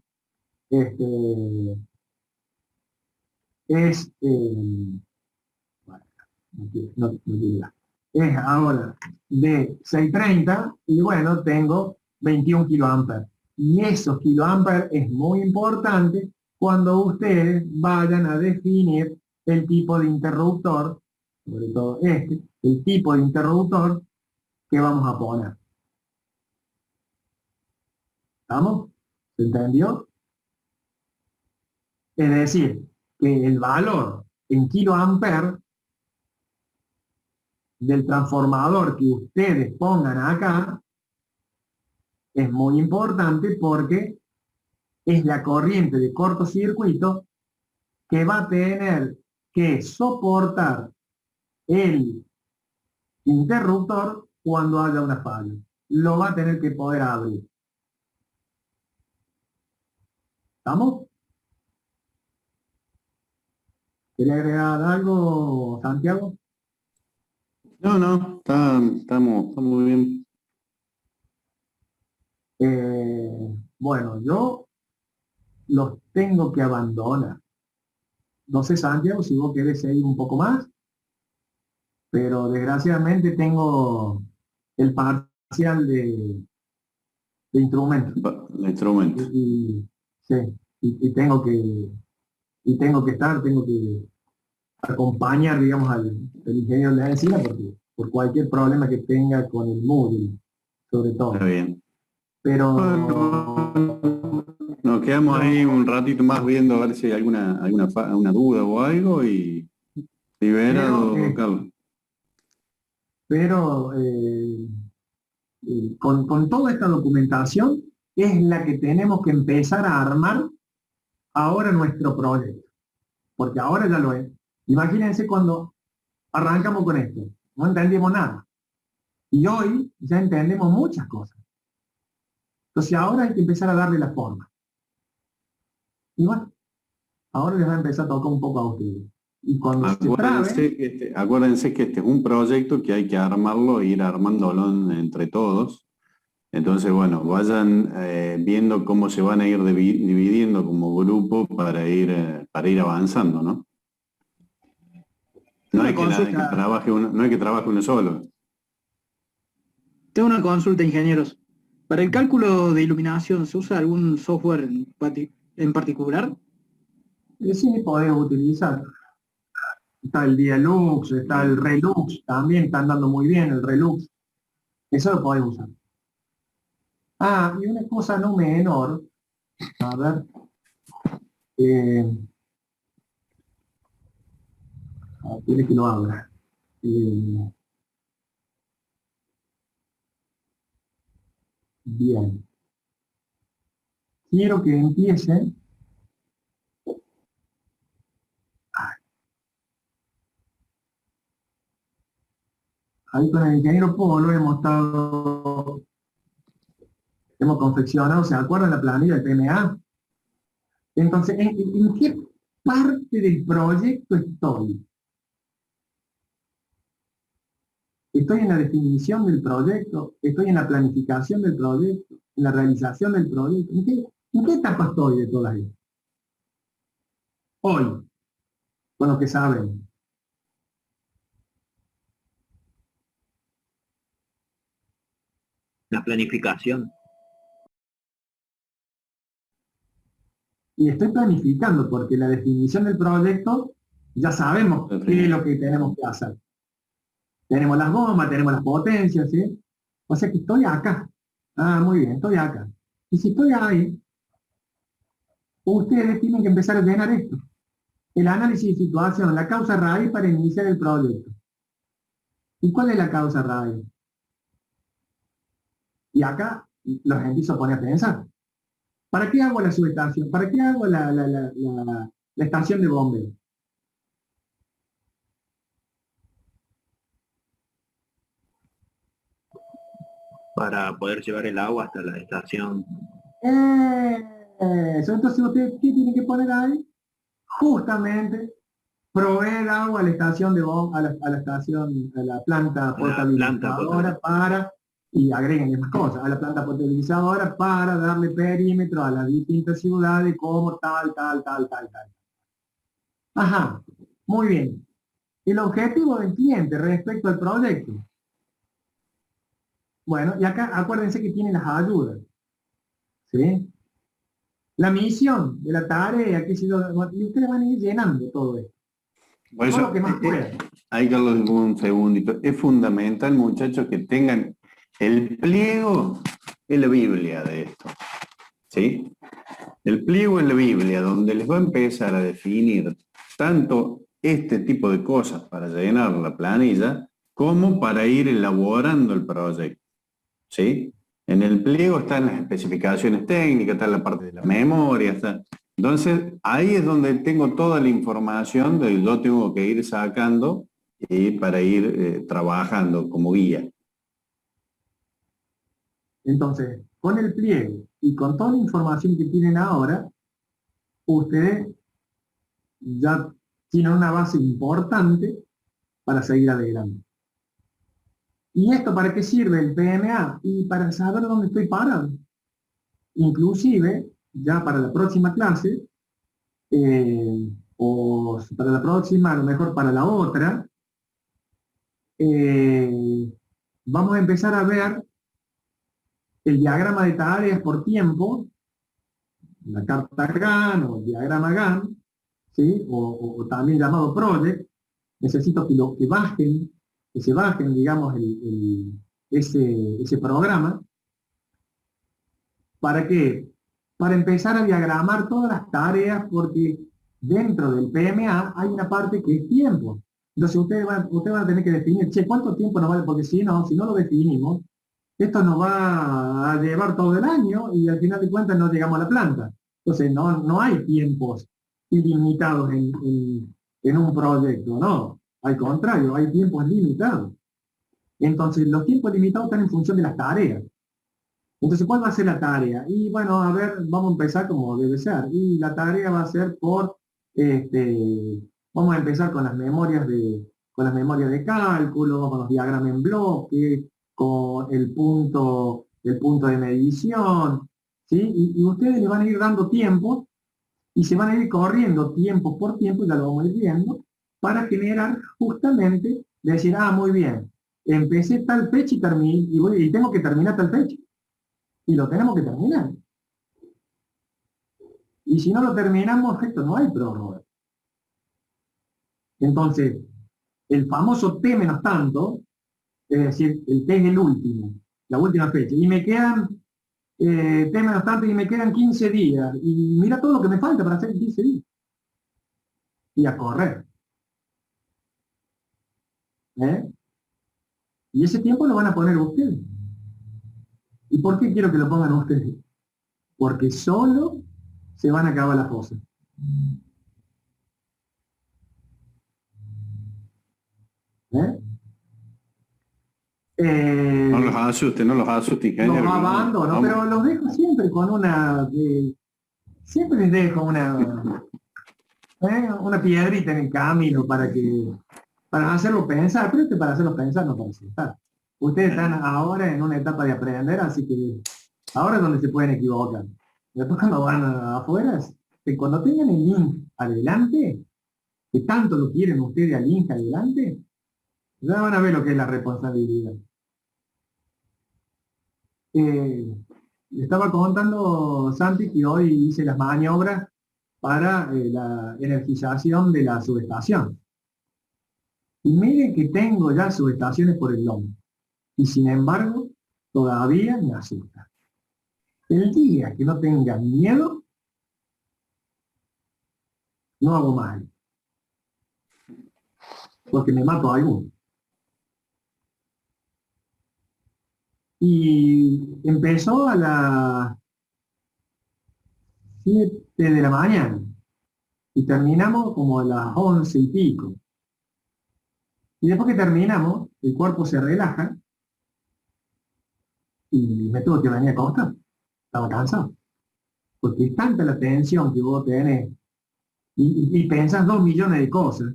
ahora de 630, y bueno, tengo 21 kiloamperes. Y esos kiloamperes es muy importante cuando ustedes vayan a definir el tipo de interruptor, sobre todo el tipo de interruptor que vamos a poner. ¿Estamos? ¿Se entendió? Es decir, que el valor en kiloamper del transformador que ustedes pongan acá es muy importante porque es la corriente de cortocircuito que va a tener que soportar el interruptor cuando haya una falla. Lo va a tener que poder abrir. ¿Estamos? ¿Quería agregar algo, Santiago? No, estamos muy bien. Bueno, yo los tengo que abandonar. No sé, Santiago, si vos querés seguir un poco más, pero desgraciadamente tengo el parcial de instrumentos. El instrumento. Sí, y tengo que tengo que acompañar, digamos, al ingeniero de la vecina porque por cualquier problema que tenga con el móvil, sobre todo. Está bien. Pero Nos quedamos ahí un ratito más viendo a ver si hay alguna duda o algo y liberado, Carlos. pero con toda esta documentación es la que tenemos que empezar a armar ahora nuestro proyecto. Porque ahora ya lo es. Imagínense cuando arrancamos con esto. No entendíamos nada. Y hoy ya entendemos muchas cosas. Entonces ahora hay que empezar a darle la forma. Y bueno, ahora les va a empezar a tocar un poco a ustedes. Y cuando Acuérdense que este es un proyecto que hay que armarlo e ir armándolo entre todos. Entonces, bueno, vayan viendo cómo se van a ir dividiendo como grupo para ir avanzando, ¿no? No hay que trabaje uno solo. Tengo una consulta, ingenieros. ¿Para el cálculo de iluminación se usa algún software en particular? sí, podés utilizar. Está el Dialux, está el Relux, también están dando muy bien el Relux. Eso lo podés usar. Y una cosa no menor, a ver, quiere que lo abra. Bien. Quiero que empiece. Ahí con el ingeniero Polo hemos confeccionado, ¿se acuerdan la planilla del PMA? Entonces, ¿en qué parte del proyecto estoy? Estoy en la definición del proyecto, estoy en la planificación del proyecto, en la realización del proyecto. ¿En qué etapa estoy de todas ellas? Hoy, con lo que saben. La planificación. Y estoy planificando porque la definición del proyecto ya sabemos qué es lo que tenemos que hacer. Tenemos las gomas, tenemos las potencias, ¿sí? O sea que estoy acá. Muy bien, estoy acá. Y si estoy ahí, ustedes tienen que empezar a llenar esto. El análisis de situación, la causa raíz para iniciar el proyecto. ¿Y cuál es la causa raíz? Y acá los empiezo a poner a pensar. ¿Para qué hago la subestación? ¿Para qué hago la estación de bombeo? Para poder llevar el agua hasta la estación. Eso. Entonces, ¿usted qué tiene que poner ahí? Justamente proveer agua a la estación de bombeo, a la planta potabilizadora para, y agreguen más cosas, a la planta potabilizadora para darle perímetro a las distintas ciudades como tal. Ajá, muy bien. El objetivo del cliente respecto al proyecto. Bueno, y acá acuérdense que tienen las ayudas. ¿Sí? La misión de la tarea, y ustedes van a ir llenando todo esto. Por eso, lo que más puedan. ahí, Carlos, un segundito. Es fundamental, muchachos, que tengan el pliego, es la Biblia de esto. ¿sí? El pliego en la Biblia, donde les va a empezar a definir tanto este tipo de cosas para llenar la planilla, como para ir elaborando el proyecto, ¿sí? En el pliego están las especificaciones técnicas, está la parte de la memoria, está... Entonces, ahí es donde tengo toda la información que yo tengo que ir sacando y para ir trabajando como guía. Entonces, con el pliego y con toda la información que tienen ahora, ustedes ya tienen una base importante para seguir adelante. ¿Y esto para qué sirve el PMA? Y para saber dónde estoy parado. Inclusive, ya para la próxima clase, o para la próxima, a lo mejor para la otra, vamos a empezar a ver el diagrama de tareas por tiempo, la carta GAN o el diagrama GAN, ¿sí? O también llamado project. Necesito que se bajen, digamos, ese programa. ¿Para qué? Para empezar a diagramar todas las tareas, porque dentro del PMA hay una parte que es tiempo. Entonces ustedes van a tener que definir, che, ¿cuánto tiempo nos vale? Porque si no lo definimos, esto nos va a llevar todo el año y al final de cuentas no llegamos a la planta. Entonces no hay tiempos ilimitados en un proyecto, no. Al contrario, hay tiempos limitados. Entonces los tiempos limitados están en función de las tareas. Entonces, ¿cuál va a ser la tarea? Y bueno, a ver, vamos a empezar como debe ser. Y la tarea va a ser vamos a empezar con las memorias de cálculo, con los diagramas en bloque, con el punto de medición, ¿sí? Y ustedes le van a ir dando tiempo y se van a ir corriendo tiempo por tiempo, ya lo vamos a ir viendo, para generar justamente, decir, muy bien, empecé tal fecha y terminé, y tengo que terminar tal fecha. Y lo tenemos que terminar. Y si no lo terminamos, esto no hay prórroga. Entonces, el famoso T menos tanto, es decir, el T es el último, la última fecha, y me quedan T menos tanto y me quedan 15 días, y mira todo lo que me falta para hacer en 15 días. Y a correr. Y ese tiempo lo van a poner ustedes. ¿Y por qué quiero que lo pongan ustedes? Porque solo se van a acabar las cosas. No los asuste, ingeniero. Los abandono, pero los dejo siempre con siempre les dejo una piedrita en el camino para hacerlo pensar, pero para hacerlo pensar, no para asustar. Ustedes están ahora en una etapa de aprender, así que ahora es donde se pueden equivocar. Después cuando van afuera, que cuando tengan el link adelante, que tanto lo quieren ustedes al link adelante, ya van a ver lo que es la responsabilidad. Le estaba contando Santi que hoy hice las maniobras para la energización de la subestación. Y miren que tengo ya subestaciones por el lomo. Y sin embargo, todavía me asusta. El día que no tenga miedo, no hago mal. Porque me mato a alguno. Y empezó a las 7 de la mañana. Y terminamos como a las 11 y pico. Y después que terminamos, el cuerpo se relaja. Y me tuve que venir a acostar. Estaba cansado. Porque es tanta la tensión que vos tenés y pensás 2 millones de cosas.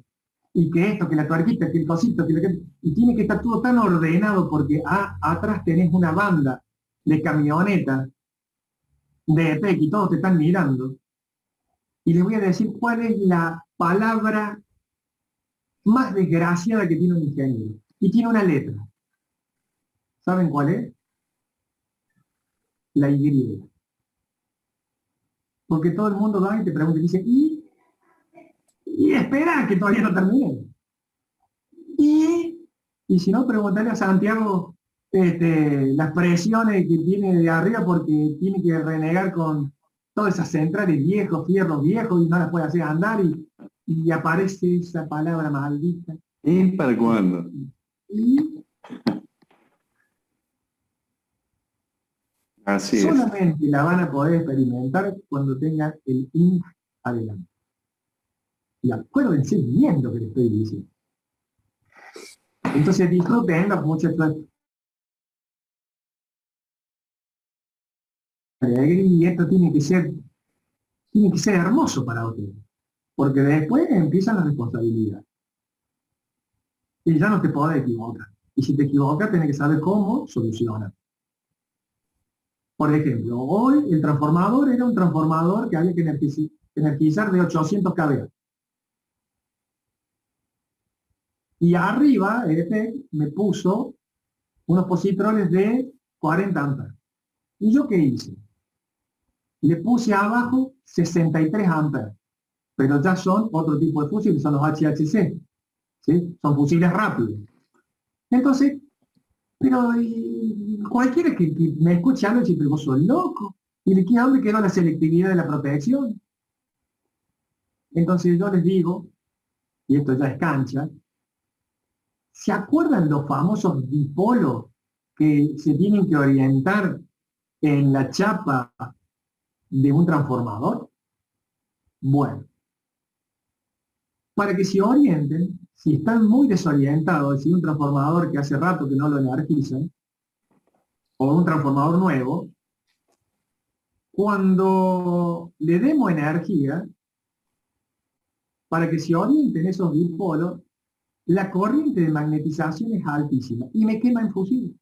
Y que esto, que la tuerquita, que el cosito, y tiene que estar todo tan ordenado porque atrás tenés una banda de camionetas de EPEC y todos te están mirando. Y les voy a decir cuál es la palabra más desgraciada que tiene un ingeniero. Y tiene una letra. ¿Saben cuál es? La Y. Porque todo el mundo va y te pregunta y dice, y espera que todavía no termine. Y si no, preguntarle a Santiago las presiones que tiene de arriba porque tiene que renegar con todas esas centrales viejos, fierros viejos y no las puede hacer andar y aparece esa palabra maldita. ¿Y para cuándo? Y Así es. solamente la van a poder experimentar cuando tengan el INC adelante. Y acuérdense bien lo que les estoy diciendo. Entonces disfruten los muchachos. Y esto tiene que ser hermoso para ustedes. Porque después empiezan las responsabilidades. Y ya no te podés equivocar. Y si te equivocas, tenés que saber cómo solucionar. Por ejemplo, hoy el transformador era un transformador que había que energizar de 800 kV. Y arriba, EDP me puso unos positrones de 40 amperes. ¿Y yo qué hice? Le puse abajo 63 amperes. Pero ya son otro tipo de fusibles, son los HHC. ¿Sí? Son fusibles rápidos. Entonces, pero cualquiera que me escuche algo dice, pero vos sos loco. ¿Y de qué dónde quedó la selectividad de la protección? Entonces yo les digo, y esto ya es cancha, ¿se acuerdan los famosos dipolos que se tienen que orientar en la chapa de un transformador? Bueno, para que se orienten, si están muy desorientados, si un transformador que hace rato que no lo energizan, o un transformador nuevo, cuando le demos energía, para que se orienten esos dipolos, la corriente de magnetización es altísima y me quema en fusible.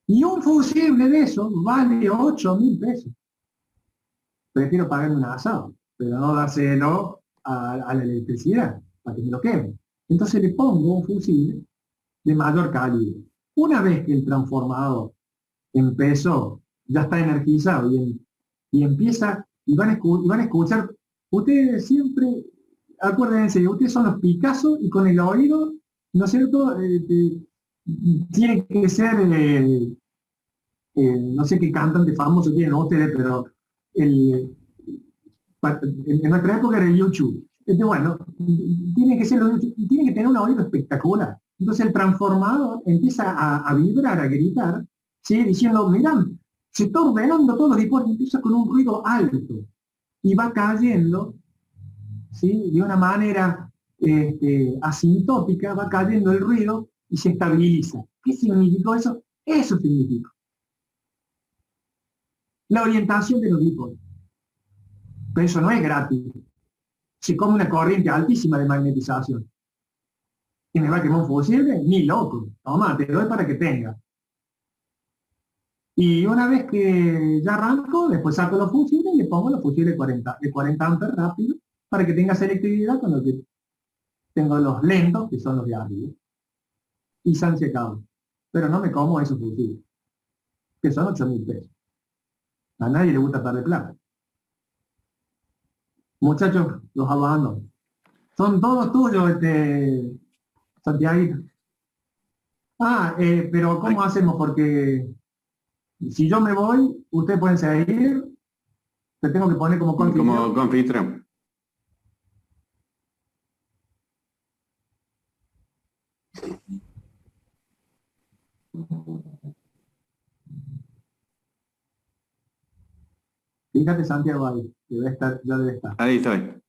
Y un fusible de esos vale 8.000 pesos. Prefiero pagar un asado, pero no dárselo a la electricidad, para que me lo queme. Entonces le pongo un fusible de mayor calibre. Una vez que el transformador empezó, ya está energizado y empieza, y van a escuchar, ustedes siempre, acuérdense, ustedes son los Picasso y con el oído, ¿no es cierto? Tiene que ser, no sé qué cantante famoso tienen ustedes, pero en nuestra época era el YouTube. Bueno, tiene que ser y tiene que tener un oído espectacular. Entonces el transformador empieza a vibrar, a gritar, ¿sí? Diciendo, mirá, se está ordenando todo los dipolos, empieza con un ruido alto y va cayendo, ¿sí? De una manera asintótica, va cayendo el ruido y se estabiliza. ¿Qué significó eso? Eso significa la orientación de los dipolos. Pero eso no es gratis. Se come una corriente altísima de magnetización. ¿Y me va a quemar un fusible? Ni loco. Toma, te doy para que tenga. Y una vez que ya arranco, después saco los fusibles y le pongo los fusibles de 40 amperes rápido para que tenga selectividad con lo que tengo los lentos, que son los de arriba. Y se han secado. Pero no me como esos fusibles, que son 8.000 pesos. A nadie le gusta perder plata. Muchachos, los abandono. Son todos tuyos, Santiago. Pero ¿cómo hacemos? Porque si yo me voy, ustedes pueden seguir. Te tengo que poner como confitrión. Como confitrión. Fíjate, Santiago, ahí. Debe estar, ya debe estar. Ahí estoy.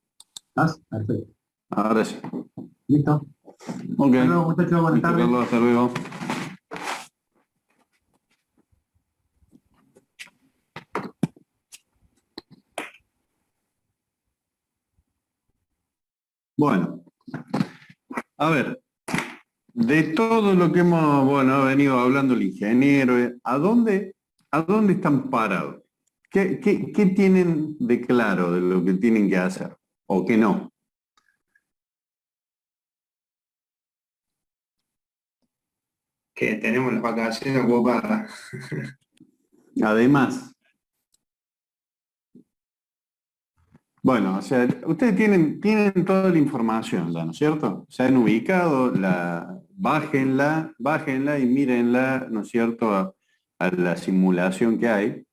¿Estás? Perfecto. Ahora sí. ¿Listo? Ok. Hasta luego, muchachos. Buenas Listo, tardes. Carlos, hasta luego. Bueno, a ver, de todo lo que ha venido hablando el ingeniero, ¿a dónde están parados? ¿Qué tienen de claro de lo que tienen que hacer o que no? Que tenemos las vacaciones ocupadas. Además, bueno, o sea, ustedes tienen toda la información ya, ¿no es cierto? Se han ubicado bájenla y mírenla, ¿no es cierto?, a la simulación que hay,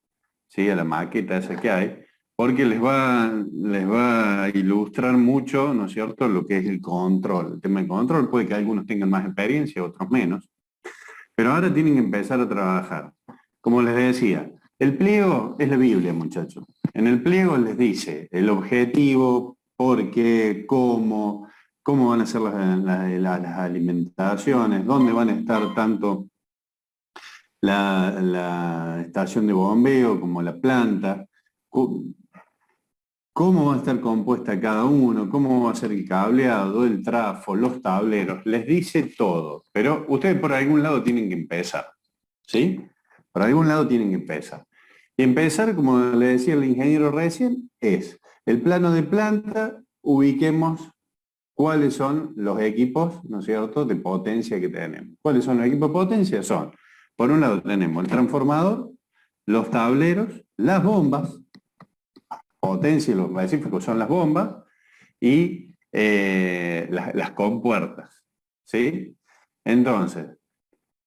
¿sí?, a la maqueta esa que hay, porque les va a ilustrar mucho, ¿no es cierto?, lo que es el control. El tema del control puede que algunos tengan más experiencia, otros menos, pero ahora tienen que empezar a trabajar. Como les decía, el pliego es la Biblia, muchachos. En el pliego les dice el objetivo, por qué, cómo van a ser las alimentaciones, dónde van a estar tanto la estación de bombeo como la planta, cómo va a estar compuesta cada uno, cómo va a ser el cableado, el trafo, los tableros, les dice todo, pero ustedes por algún lado tienen que empezar, ¿sí? Por algún lado tienen que empezar. Y empezar, como le decía el ingeniero recién, es el plano de planta, ubiquemos cuáles son los equipos, ¿no es cierto?, de potencia que tenemos. ¿Cuáles son los equipos de potencia? Son, por un lado tenemos el transformador, los tableros, las bombas, potencia y los específicos son las bombas, y las compuertas, ¿sí? Entonces,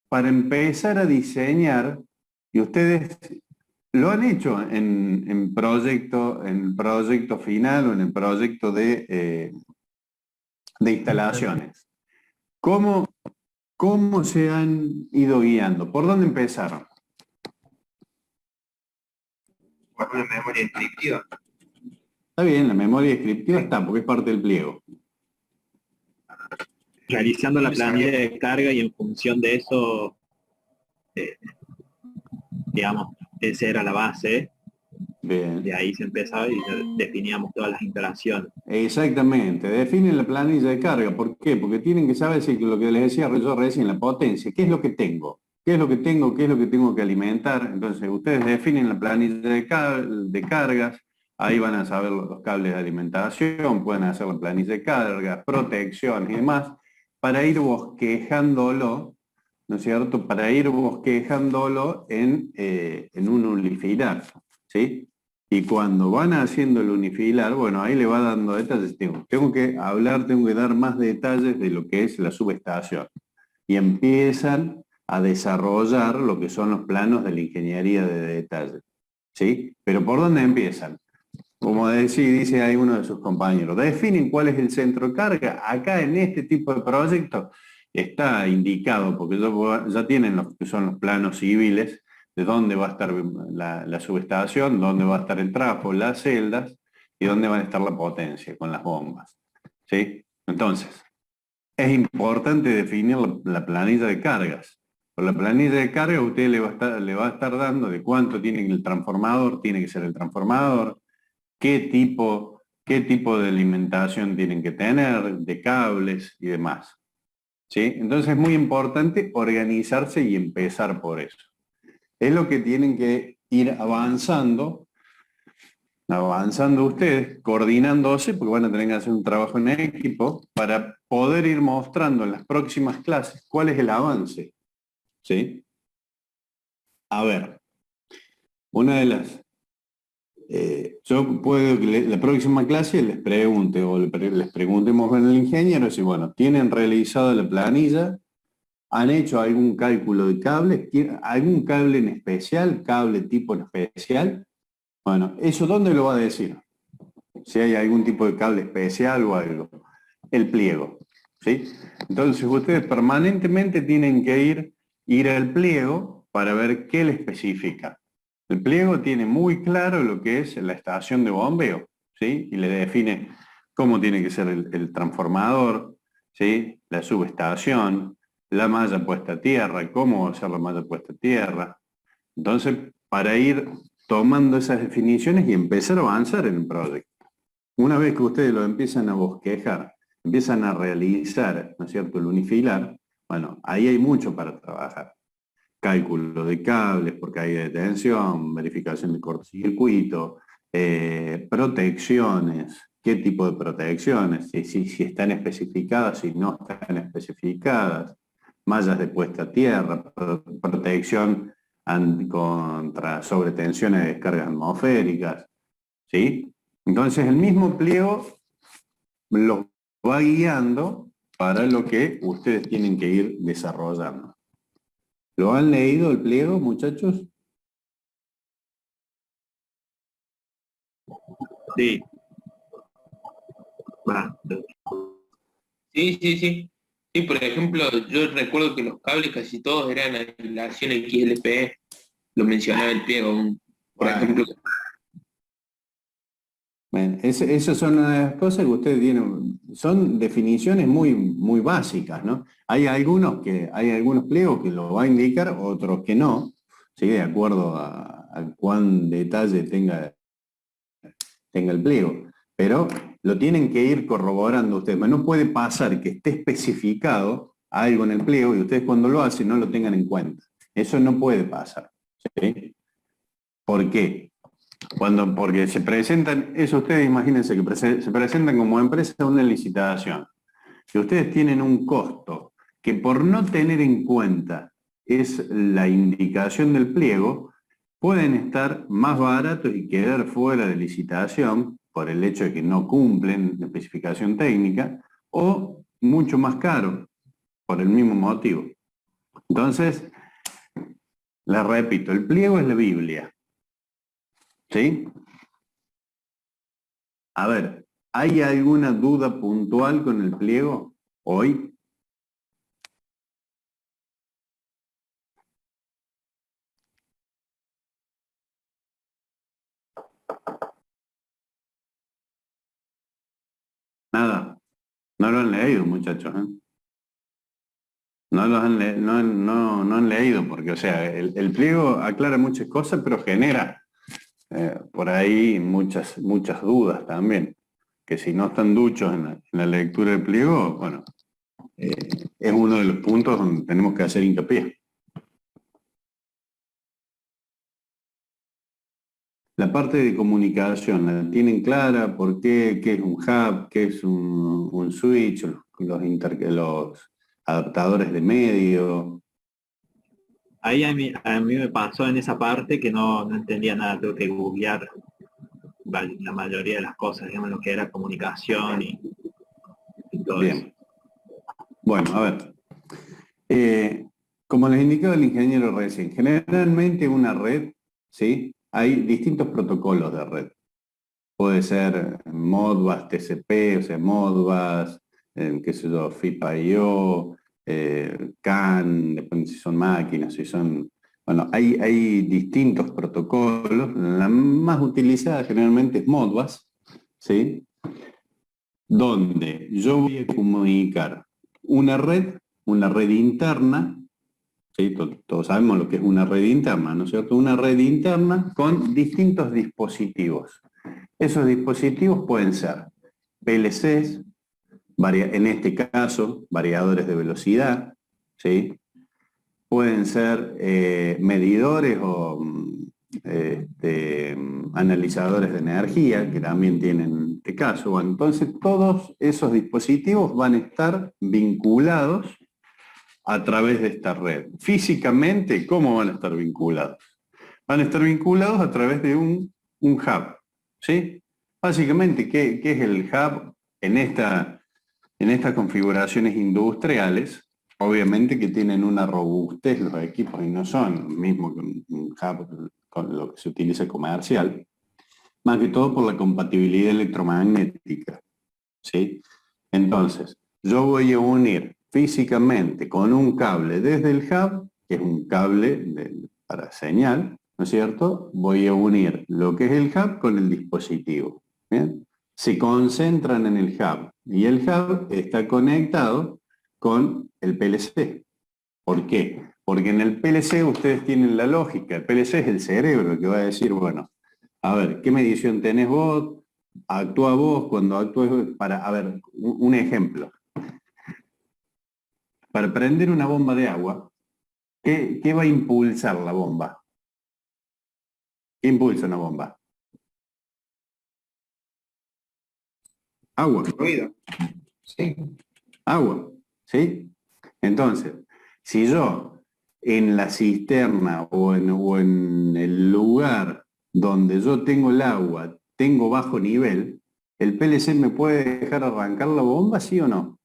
para empezar a diseñar, y ustedes lo han hecho en el proyecto final o en el proyecto de instalaciones. ¿Cómo se han ido guiando? ¿Por dónde empezaron? Por una memoria descriptiva. Está bien, la memoria descriptiva está, porque es parte del pliego. Realizando la planilla de carga y en función de eso, digamos, esa era la base. Bien. De ahí se empezaba y ya definíamos todas las instalaciones. Exactamente, definen la planilla de carga. ¿Por qué? Porque tienen que saber si lo que les decía yo recién, la potencia, qué es lo que tengo, qué es lo que tengo que alimentar. Entonces, ustedes definen la planilla de cargas, ahí van a saber los cables de alimentación, pueden hacer la planilla de cargas, protección y demás, para ir bosquejándolo, ¿no es cierto? Para ir bosquejándolo en un unifilar, ¿sí? Y cuando van haciendo el unifilar, bueno, ahí le va dando detalles. Tengo que dar más detalles de lo que es la subestación. Y empiezan a desarrollar lo que son los planos de la ingeniería de detalle, ¿sí? Pero ¿por dónde empiezan? Como dice ahí uno de sus compañeros, definen cuál es el centro de carga. Acá en este tipo de proyectos está indicado, porque ya tienen lo que son los planos civiles, de dónde va a estar la subestación, dónde va a estar el trafo, las celdas, y dónde va a estar la potencia con las bombas, ¿sí? Entonces, es importante definir la planilla de cargas. Por la planilla de carga usted le va a estar dando de cuánto tiene el transformador, tiene que ser el transformador, qué tipo de alimentación tienen que tener, de cables y demás, ¿sí? Entonces es muy importante organizarse y empezar por eso. Es lo que tienen que ir avanzando ustedes, coordinándose, porque van a tener que hacer un trabajo en equipo para poder ir mostrando en las próximas clases cuál es el avance, ¿sí? A ver, una de las... yo puedo que la próxima clase les pregunte o les preguntemos al ingeniero si, bueno, ¿tienen realizado la planilla? ¿Han hecho algún cálculo de cable? ¿Algún cable en especial? ¿Cable tipo en especial? Bueno, ¿eso dónde lo va a decir? Si hay algún tipo de cable especial o algo. El pliego, ¿sí? Entonces ustedes permanentemente tienen que ir al pliego para ver qué le especifica. El pliego tiene muy claro lo que es la estación de bombeo, ¿sí? Y le define cómo tiene que ser el transformador, ¿sí? La subestación, la malla puesta a tierra, cómo va a ser la malla puesta a tierra. Entonces, para ir tomando esas definiciones y empezar a avanzar en el proyecto. Una vez que ustedes lo empiezan a bosquejar, empiezan a realizar, ¿no es cierto?, el unifilar, bueno, ahí hay mucho para trabajar. Cálculo de cables por caída de tensión, verificación de cortocircuito, protecciones, qué tipo de protecciones, si están especificadas, si no están especificadas, mallas de puesta a tierra, protección contra sobretensiones de descargas atmosféricas, ¿sí? Entonces el mismo pliego los va guiando para lo que ustedes tienen que ir desarrollando. ¿Lo han leído el pliego, muchachos? Sí. Va. Sí, sí, sí. Sí, por ejemplo, yo recuerdo que los cables casi todos eran aislación XLPE, lo mencionaba el pliego, por Bueno. ejemplo. Bueno, esas son las cosas que ustedes tienen, son definiciones muy, muy básicas, ¿no? Hay algunos pliegos que lo va a indicar, otros que no, ¿sí? De acuerdo a cuán detalle tenga el pliego. Pero lo tienen que ir corroborando ustedes. No puede pasar que esté especificado algo en el pliego y ustedes cuando lo hacen no lo tengan en cuenta. Eso no puede pasar, ¿sí? ¿Por qué? Porque se presentan, eso ustedes imagínense que se presentan como empresa a una licitación. Si ustedes tienen un costo que por no tener en cuenta es la indicación del pliego, pueden estar más baratos y quedar fuera de licitación por el hecho de que no cumplen la especificación técnica, o mucho más caros por el mismo motivo. Entonces, les repito, el pliego es la Biblia. ¿Sí? A ver, ¿hay alguna duda puntual con el pliego hoy? Nada. No lo han leído, muchachos, ¿eh? No han leído, porque, o sea, el pliego aclara muchas cosas, pero genera por ahí muchas dudas también, que si no están duchos en la lectura del pliego, bueno, es uno de los puntos donde tenemos que hacer hincapié. La parte de comunicación, ¿la tienen clara? ¿Por qué? ¿Qué es un hub? ¿Qué es un switch? Los adaptadores de medio. Ahí a mí me pasó en esa parte que no entendía nada, tuve que googlear la mayoría de las cosas, digamos, lo que era comunicación y todo eso. Bien. Bueno, a ver. Como les indicaba el ingeniero recién, generalmente una red, ¿sí? Hay distintos protocolos de red. Puede ser Modbus TCP, o sea, Modbus, qué sé yo, FIPA-IO, CAN, depende si son máquinas, si son... Bueno, hay distintos protocolos. La más utilizada generalmente es Modbus, ¿sí? Donde yo voy a comunicar una red interna, ¿sí? Todos sabemos lo que es una red interna, ¿no es cierto? Una red interna con distintos dispositivos. Esos dispositivos pueden ser PLCs, en este caso, variadores de velocidad, ¿sí? Pueden ser medidores o analizadores de energía, que también tienen este caso. Bueno, entonces todos esos dispositivos van a estar vinculados a través de esta red. Físicamente, ¿cómo van a estar vinculados? Van a estar vinculados a través de un hub, ¿sí? Básicamente, ¿qué es el hub en estas configuraciones industriales? Obviamente que tienen una robustez los equipos y no son lo mismo que un hub con lo que se utiliza comercial, más que todo por la compatibilidad electromagnética, ¿sí? Entonces, yo voy a unir físicamente con un cable desde el hub, que es un cable para señal, ¿no es cierto? Voy a unir lo que es el hub con el dispositivo, ¿bien? Se concentran en el hub y el hub está conectado con el PLC. ¿Por qué? Porque en el PLC ustedes tienen la lógica. El PLC es el cerebro que va a decir, bueno, a ver, ¿qué medición tenés vos? Actúa vos cuando actúes para, a ver, un ejemplo. Para prender una bomba de agua, ¿qué va a impulsar la bomba? ¿Qué impulsa una bomba? Agua. Ruido. Sí. Agua, ¿sí? Entonces, si yo en la cisterna o en el lugar donde yo tengo el agua, tengo bajo nivel, ¿el PLC me puede dejar arrancar la bomba, sí o no?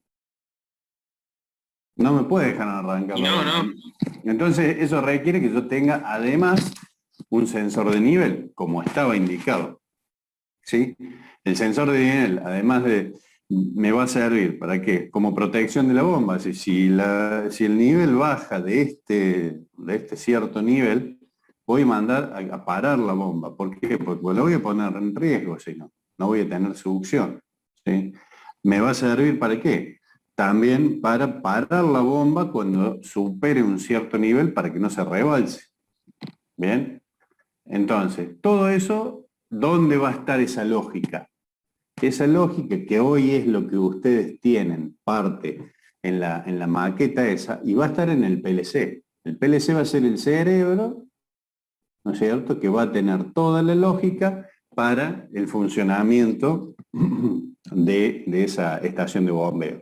No me puede dejar arrancar. Y no. Entonces eso requiere que yo tenga además un sensor de nivel, como estaba indicado. ¿Sí? El sensor de nivel, además me va a servir ¿para qué? Como protección de la bomba. Si el nivel baja de este cierto nivel, voy a mandar a parar la bomba. ¿Por qué? Porque la voy a poner en riesgo, si no voy a tener succión. ¿Sí? ¿Me va a servir para qué? También para parar la bomba cuando supere un cierto nivel para que no se rebalse. ¿Bien? Entonces, todo eso, ¿dónde va a estar esa lógica? Esa lógica que hoy es lo que ustedes tienen, parte en la maqueta esa, y va a estar en el PLC. El PLC va a ser el cerebro, ¿no es cierto?, que va a tener toda la lógica para el funcionamiento de esa estación de bombeo.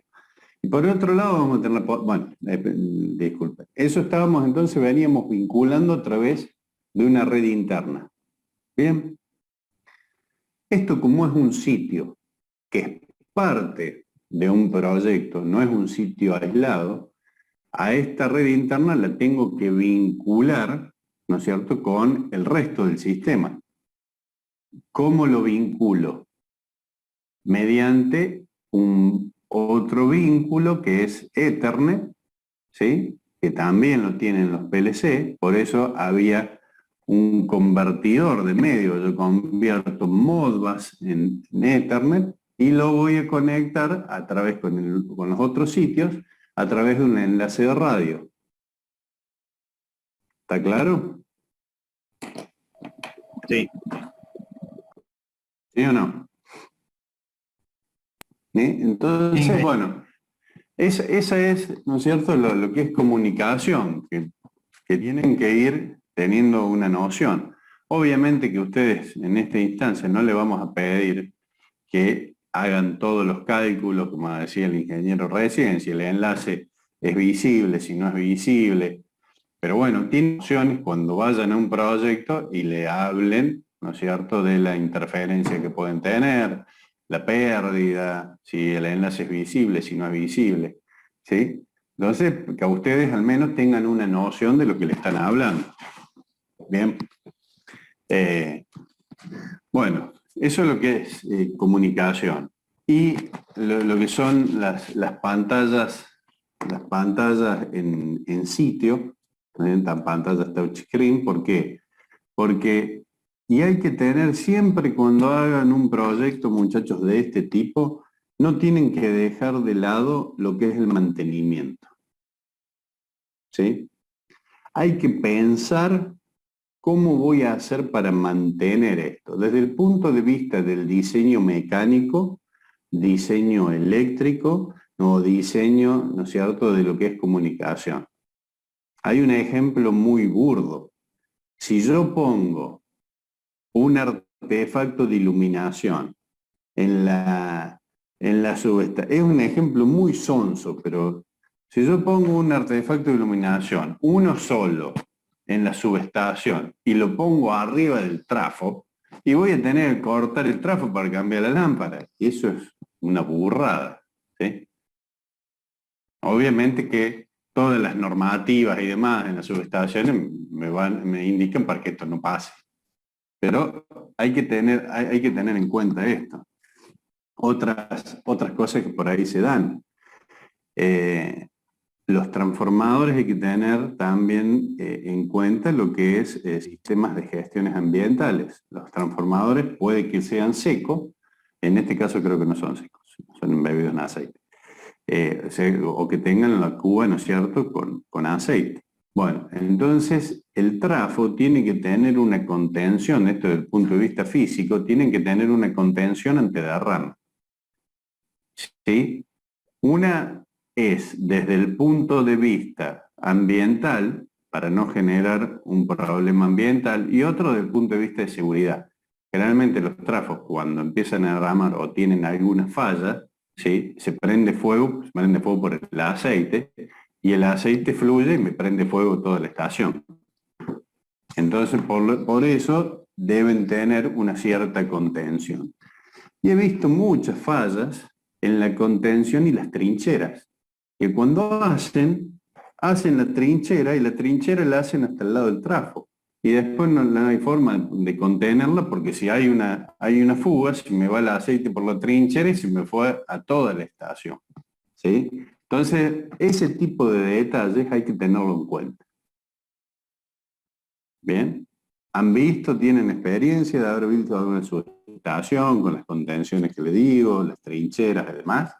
Y por otro lado vamos a tener, disculpen, eso estábamos entonces, veníamos vinculando a través de una red interna. Bien, esto como es un sitio que es parte de un proyecto, no es un sitio aislado, a esta red interna la tengo que vincular, ¿no es cierto?, con el resto del sistema. ¿Cómo lo vinculo? Mediante un otro vínculo que es Ethernet, ¿sí?, que también lo tienen los PLC, por eso había un convertidor de medio. Yo convierto Modbus en Ethernet y lo voy a conectar a través con los otros sitios a través de un enlace de radio. ¿Está claro? Sí. ¿Sí o no? ¿Sí? Entonces, Sí. bueno, esa es, ¿no es cierto?, lo que es comunicación, que tienen que ir teniendo una noción. Obviamente que ustedes en esta instancia no le vamos a pedir que hagan todos los cálculos, como decía el ingeniero recién, si el enlace es visible, si no es visible. Pero bueno, tienen opciones cuando vayan a un proyecto y le hablen, ¿no es cierto?, de la interferencia que pueden tener, la pérdida, si el enlace es visible, si no es visible. ¿Sí? Entonces, que a ustedes al menos tengan una noción de lo que le están hablando. Bien. Bueno, eso es lo que es comunicación. Y lo que son las pantallas en sitio, tan pantallas touchscreen. ¿Por qué? Porque, y hay que tener siempre cuando hagan un proyecto, muchachos, de este tipo, no tienen que dejar de lado lo que es el mantenimiento. ¿Sí? Hay que pensar cómo voy a hacer para mantener esto. Desde el punto de vista del diseño mecánico, diseño eléctrico, o diseño, ¿no es cierto?, de lo que es comunicación. Hay un ejemplo muy burdo. Si yo pongo un artefacto de iluminación en la subestación, es un ejemplo muy sonso, pero si yo pongo un artefacto de iluminación, uno solo, en la subestación, y lo pongo arriba del trafo, y voy a tener que cortar el trafo para cambiar la lámpara, y eso es una burrada, ¿sí? Obviamente que todas las normativas y demás en las subestaciones me indican para que esto no pase. Pero hay que tener en cuenta esto. Otras cosas que por ahí se dan. Los transformadores hay que tener también en cuenta lo que es sistemas de gestiones ambientales. Los transformadores puede que sean secos, en este caso creo que no son secos, son embebidos en aceite. O que tengan la cuba, ¿no es cierto?, con aceite. Bueno, entonces el trafo tiene que tener una contención, esto desde el punto de vista físico, tienen que tener una contención ante derrame. ¿Sí? Una es desde el punto de vista ambiental, para no generar un problema ambiental, y otro desde el punto de vista de seguridad. Generalmente los trafos, cuando empiezan a derramar o tienen alguna falla, ¿sí?, se prende fuego por el aceite, y el aceite fluye y me prende fuego toda la estación. Entonces, por eso deben tener una cierta contención. Y he visto muchas fallas en la contención y las trincheras. que cuando hacen la trinchera y la trinchera la hacen hasta el lado del trafo. Y después no hay forma de contenerla porque si hay una fuga, se me va el aceite por la trinchera y se me fue a toda la estación. ¿Sí? Entonces, ese tipo de detalles hay que tenerlo en cuenta. ¿Bien? ¿Han visto, tienen experiencia de haber visto alguna subestación con las contenciones que le digo, las trincheras y demás?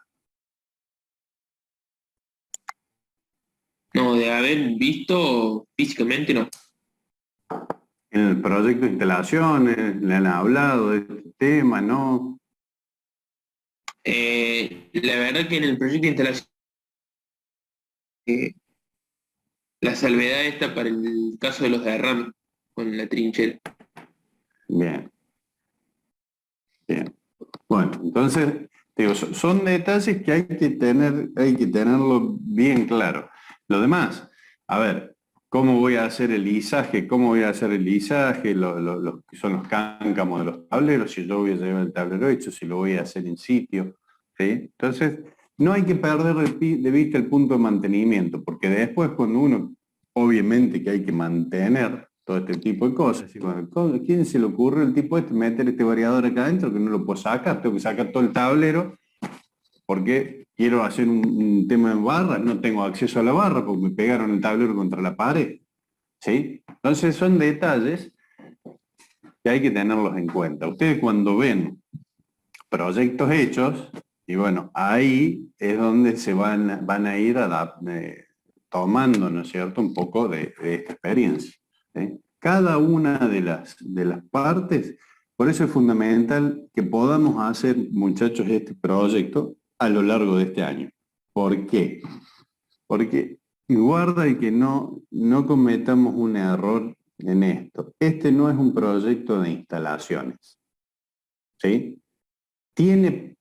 No, de haber visto físicamente no. En el proyecto de instalaciones, le han hablado de este tema, ¿no? La verdad que en el proyecto de instalación, la salvedad está para el caso de los derrames con la trinchera. Bien. Bien. Bueno, entonces, digo, son detalles que hay que tenerlo bien claro. Lo demás, a ver, ¿cómo voy a hacer el izaje? ¿Cómo voy a hacer el izaje? Lo que son los cáncamos de los tableros, si yo voy a llevar el tablero hecho, si lo voy a hacer en sitio. ¿Sí? Entonces, no hay que perder de vista el punto de mantenimiento, porque después cuando uno, obviamente que hay que mantener todo este tipo de cosas, y bueno, ¿a quién se le ocurre el tipo meter este variador acá adentro que no lo puedo sacar? Tengo que sacar todo el tablero porque quiero hacer un tema en barra, no tengo acceso a la barra porque me pegaron el tablero contra la pared. ¿Sí? Entonces son detalles que hay que tenerlos en cuenta. Ustedes cuando ven proyectos hechos, y bueno, ahí es donde se van a ir tomando, ¿no es cierto?, un poco de esta experiencia. ¿Sí? Cada una de las partes, por eso es fundamental que podamos hacer, muchachos, este proyecto a lo largo de este año. ¿Por qué? Porque guarda y que no cometamos un error en esto. Este no es un proyecto de instalaciones. ¿Sí? Tiene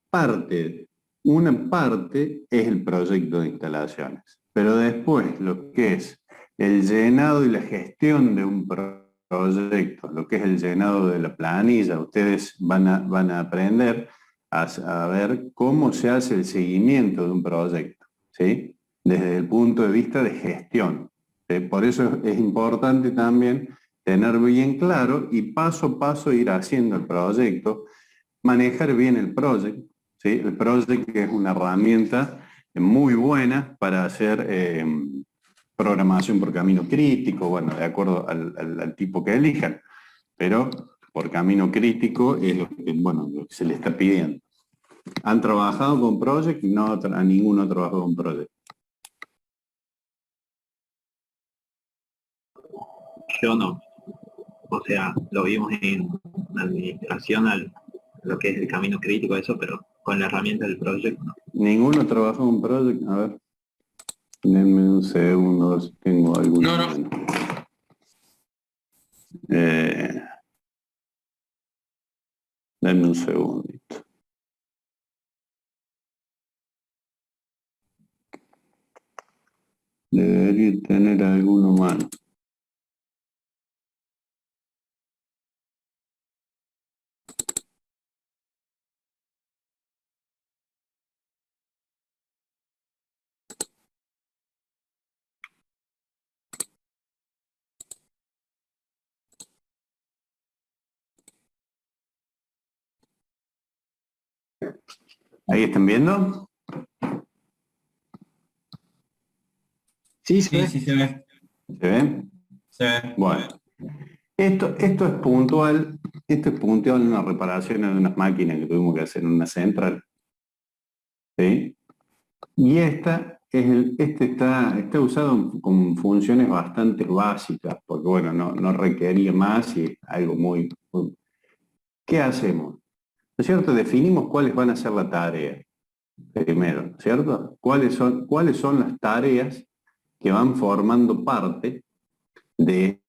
una parte es el proyecto de instalaciones, pero después lo que es el llenado y la gestión de un proyecto, lo que es el llenado de la planilla, ustedes van a aprender a ver cómo se hace el seguimiento de un proyecto, ¿sí? Desde el punto de vista de gestión. ¿Sí? Por eso es importante también tener bien claro y paso a paso ir haciendo el proyecto, manejar bien el project, ¿sí? El project que es una herramienta muy buena para hacer programación por camino crítico, bueno, de acuerdo al tipo que elijan, pero por camino crítico es lo que se le está pidiendo. ¿Han trabajado con project? No, a ninguno ha trabajado con project. Yo no. O sea, lo vimos en administración lo que es el camino crítico, eso, pero con la herramienta del proyecto no. ¿Ninguno trabajó con project? A ver. Denme un segundo, si tengo alguno. No. Denme un segundito. Debería tener alguno más. ¿Ahí están viendo? Sí, Sí, sí se ve. ¿Se ven? Se ve. Bueno, esto es puntual, en una reparación de unas máquinas que tuvimos que hacer en una central. ¿Sí? Y este está usado con funciones bastante básicas, porque bueno, no requería más y algo muy... ¿Qué hacemos? ¿No es cierto? Definimos cuáles van a ser la tarea. Primero, ¿cierto? ¿Cuáles son las tareas que van formando parte de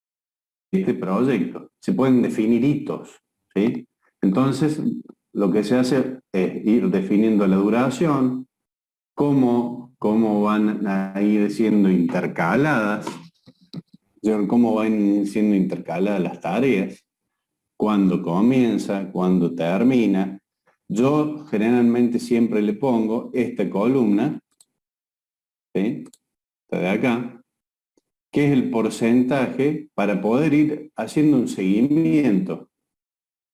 este proyecto? Se pueden definir hitos, ¿sí? Entonces, lo que se hace es ir definiendo la duración, cómo van a ir siendo intercaladas, cómo van siendo intercaladas las tareas, cuándo comienza, cuándo termina. Yo generalmente siempre le pongo esta columna ¿sí? Esta de acá, que es el porcentaje para poder ir haciendo un seguimiento.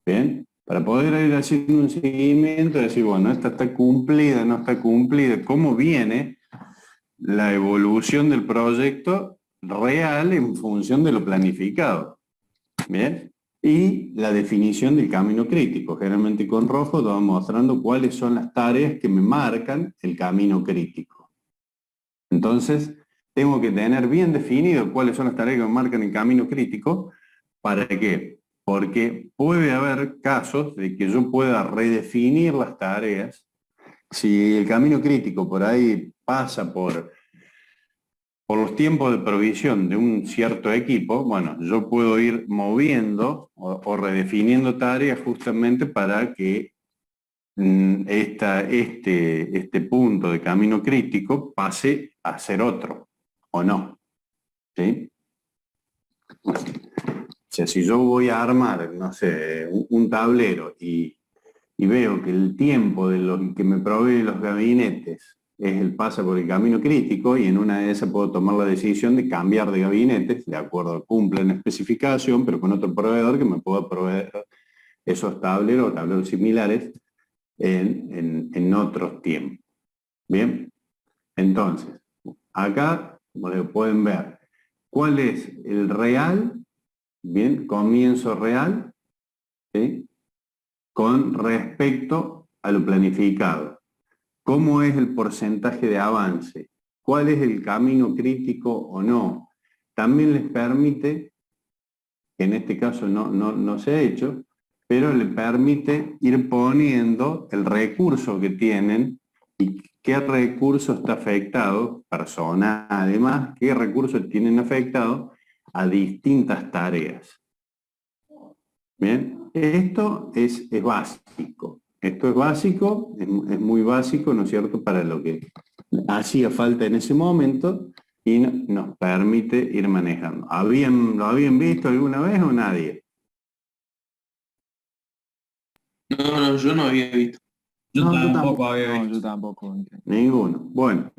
¿Bien? Para poder ir haciendo un seguimiento, decir, bueno, esta está cumplida, no está cumplida, cómo viene la evolución del proyecto real en función de lo planificado. ¿Bien? Y la definición del camino crítico. Generalmente con rojo te va mostrando cuáles son las tareas que me marcan el camino crítico. Entonces, tengo que tener bien definido cuáles son las tareas que me marcan el camino crítico. ¿Para qué? Porque puede haber casos de que yo pueda redefinir las tareas. Si el camino crítico por ahí pasa por los tiempos de provisión de un cierto equipo, bueno, yo puedo ir moviendo o redefiniendo tareas justamente para que este punto de camino crítico pase a ser otro, ¿o no? ¿Sí? O sea, si yo voy a armar, no sé, un tablero y veo que el tiempo de los que me provee los gabinetes pasa por el camino crítico, y en una de esas puedo tomar la decisión de cambiar de gabinetes, de acuerdo, cumplen la especificación, pero con otro proveedor que me pueda proveer esos tableros o tableros similares en otros tiempos. Bien, entonces, acá pueden ver cuál es el real, bien, comienzo real, ¿sí? Con respecto a lo planificado. ¿Cómo es el porcentaje de avance? ¿Cuál es el camino crítico o no? También les permite, que en este caso no se ha hecho, pero le permite ir poniendo el recurso que tienen y qué recurso está afectado, personal además, qué recursos tienen afectado a distintas tareas. Bien, esto es básico. Esto es básico, es muy básico, ¿no es cierto?, para lo que hacía falta en ese momento y nos permite ir manejando. ¿Lo habían visto alguna vez o nadie? No, yo no había visto. Yo tampoco había No, visto. yo tampoco. Ninguno. Bueno,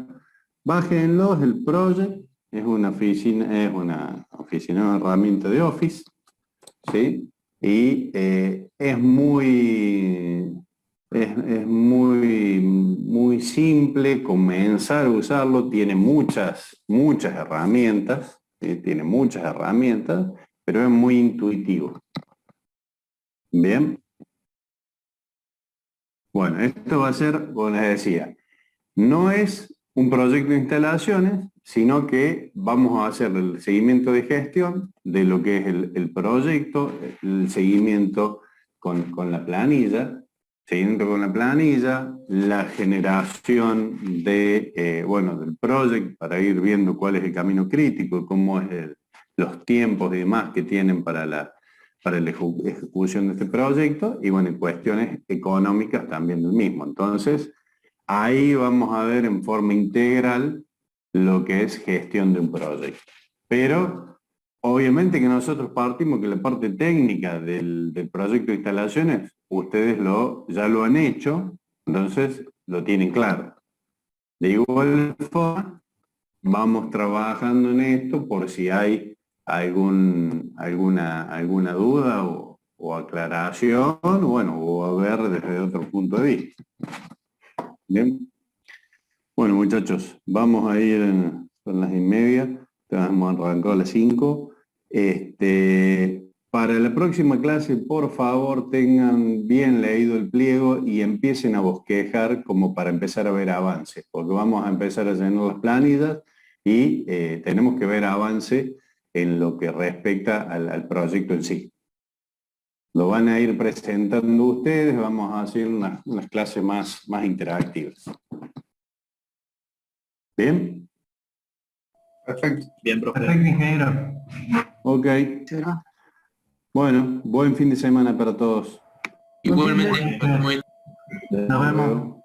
bájenlos, el Project es una herramienta de Office, ¿sí? Y es muy simple comenzar a usarlo, tiene muchas herramientas, tiene muchas herramientas, pero es muy intuitivo. Bien. Bueno, esto va a ser, como les decía, no es un proyecto de instalaciones, sino que vamos a hacer el seguimiento de gestión de lo que es el proyecto, el seguimiento con la planilla, la generación del proyecto para ir viendo cuál es el camino crítico, cómo es los tiempos y demás que tienen para la ejecución de este proyecto, y bueno, en cuestiones económicas también del mismo. Entonces, ahí vamos a ver en forma integral lo que es gestión de un proyecto. Pero, obviamente que nosotros partimos que la parte técnica del proyecto de instalaciones, ustedes ya lo han hecho, entonces lo tienen claro. De igual forma, vamos trabajando en esto por si hay alguna duda o aclaración, o a ver desde otro punto de vista. Bien. Bueno, muchachos, vamos a ir, son las 1:30, hemos arrancado a las 5. Para la próxima clase, por favor, tengan bien leído el pliego y empiecen a bosquejar como para empezar a ver avances, porque vamos a empezar a llenar las planillas y tenemos que ver avance en lo que respecta al proyecto en sí. Lo van a ir presentando ustedes, vamos a hacer unas clases más interactivas. ¿Bien? Perfecto. Bien, profe. Perfecto, ingeniero. Ok. ¿Será? Bueno, buen fin de semana para todos. Igualmente, Nos vemos.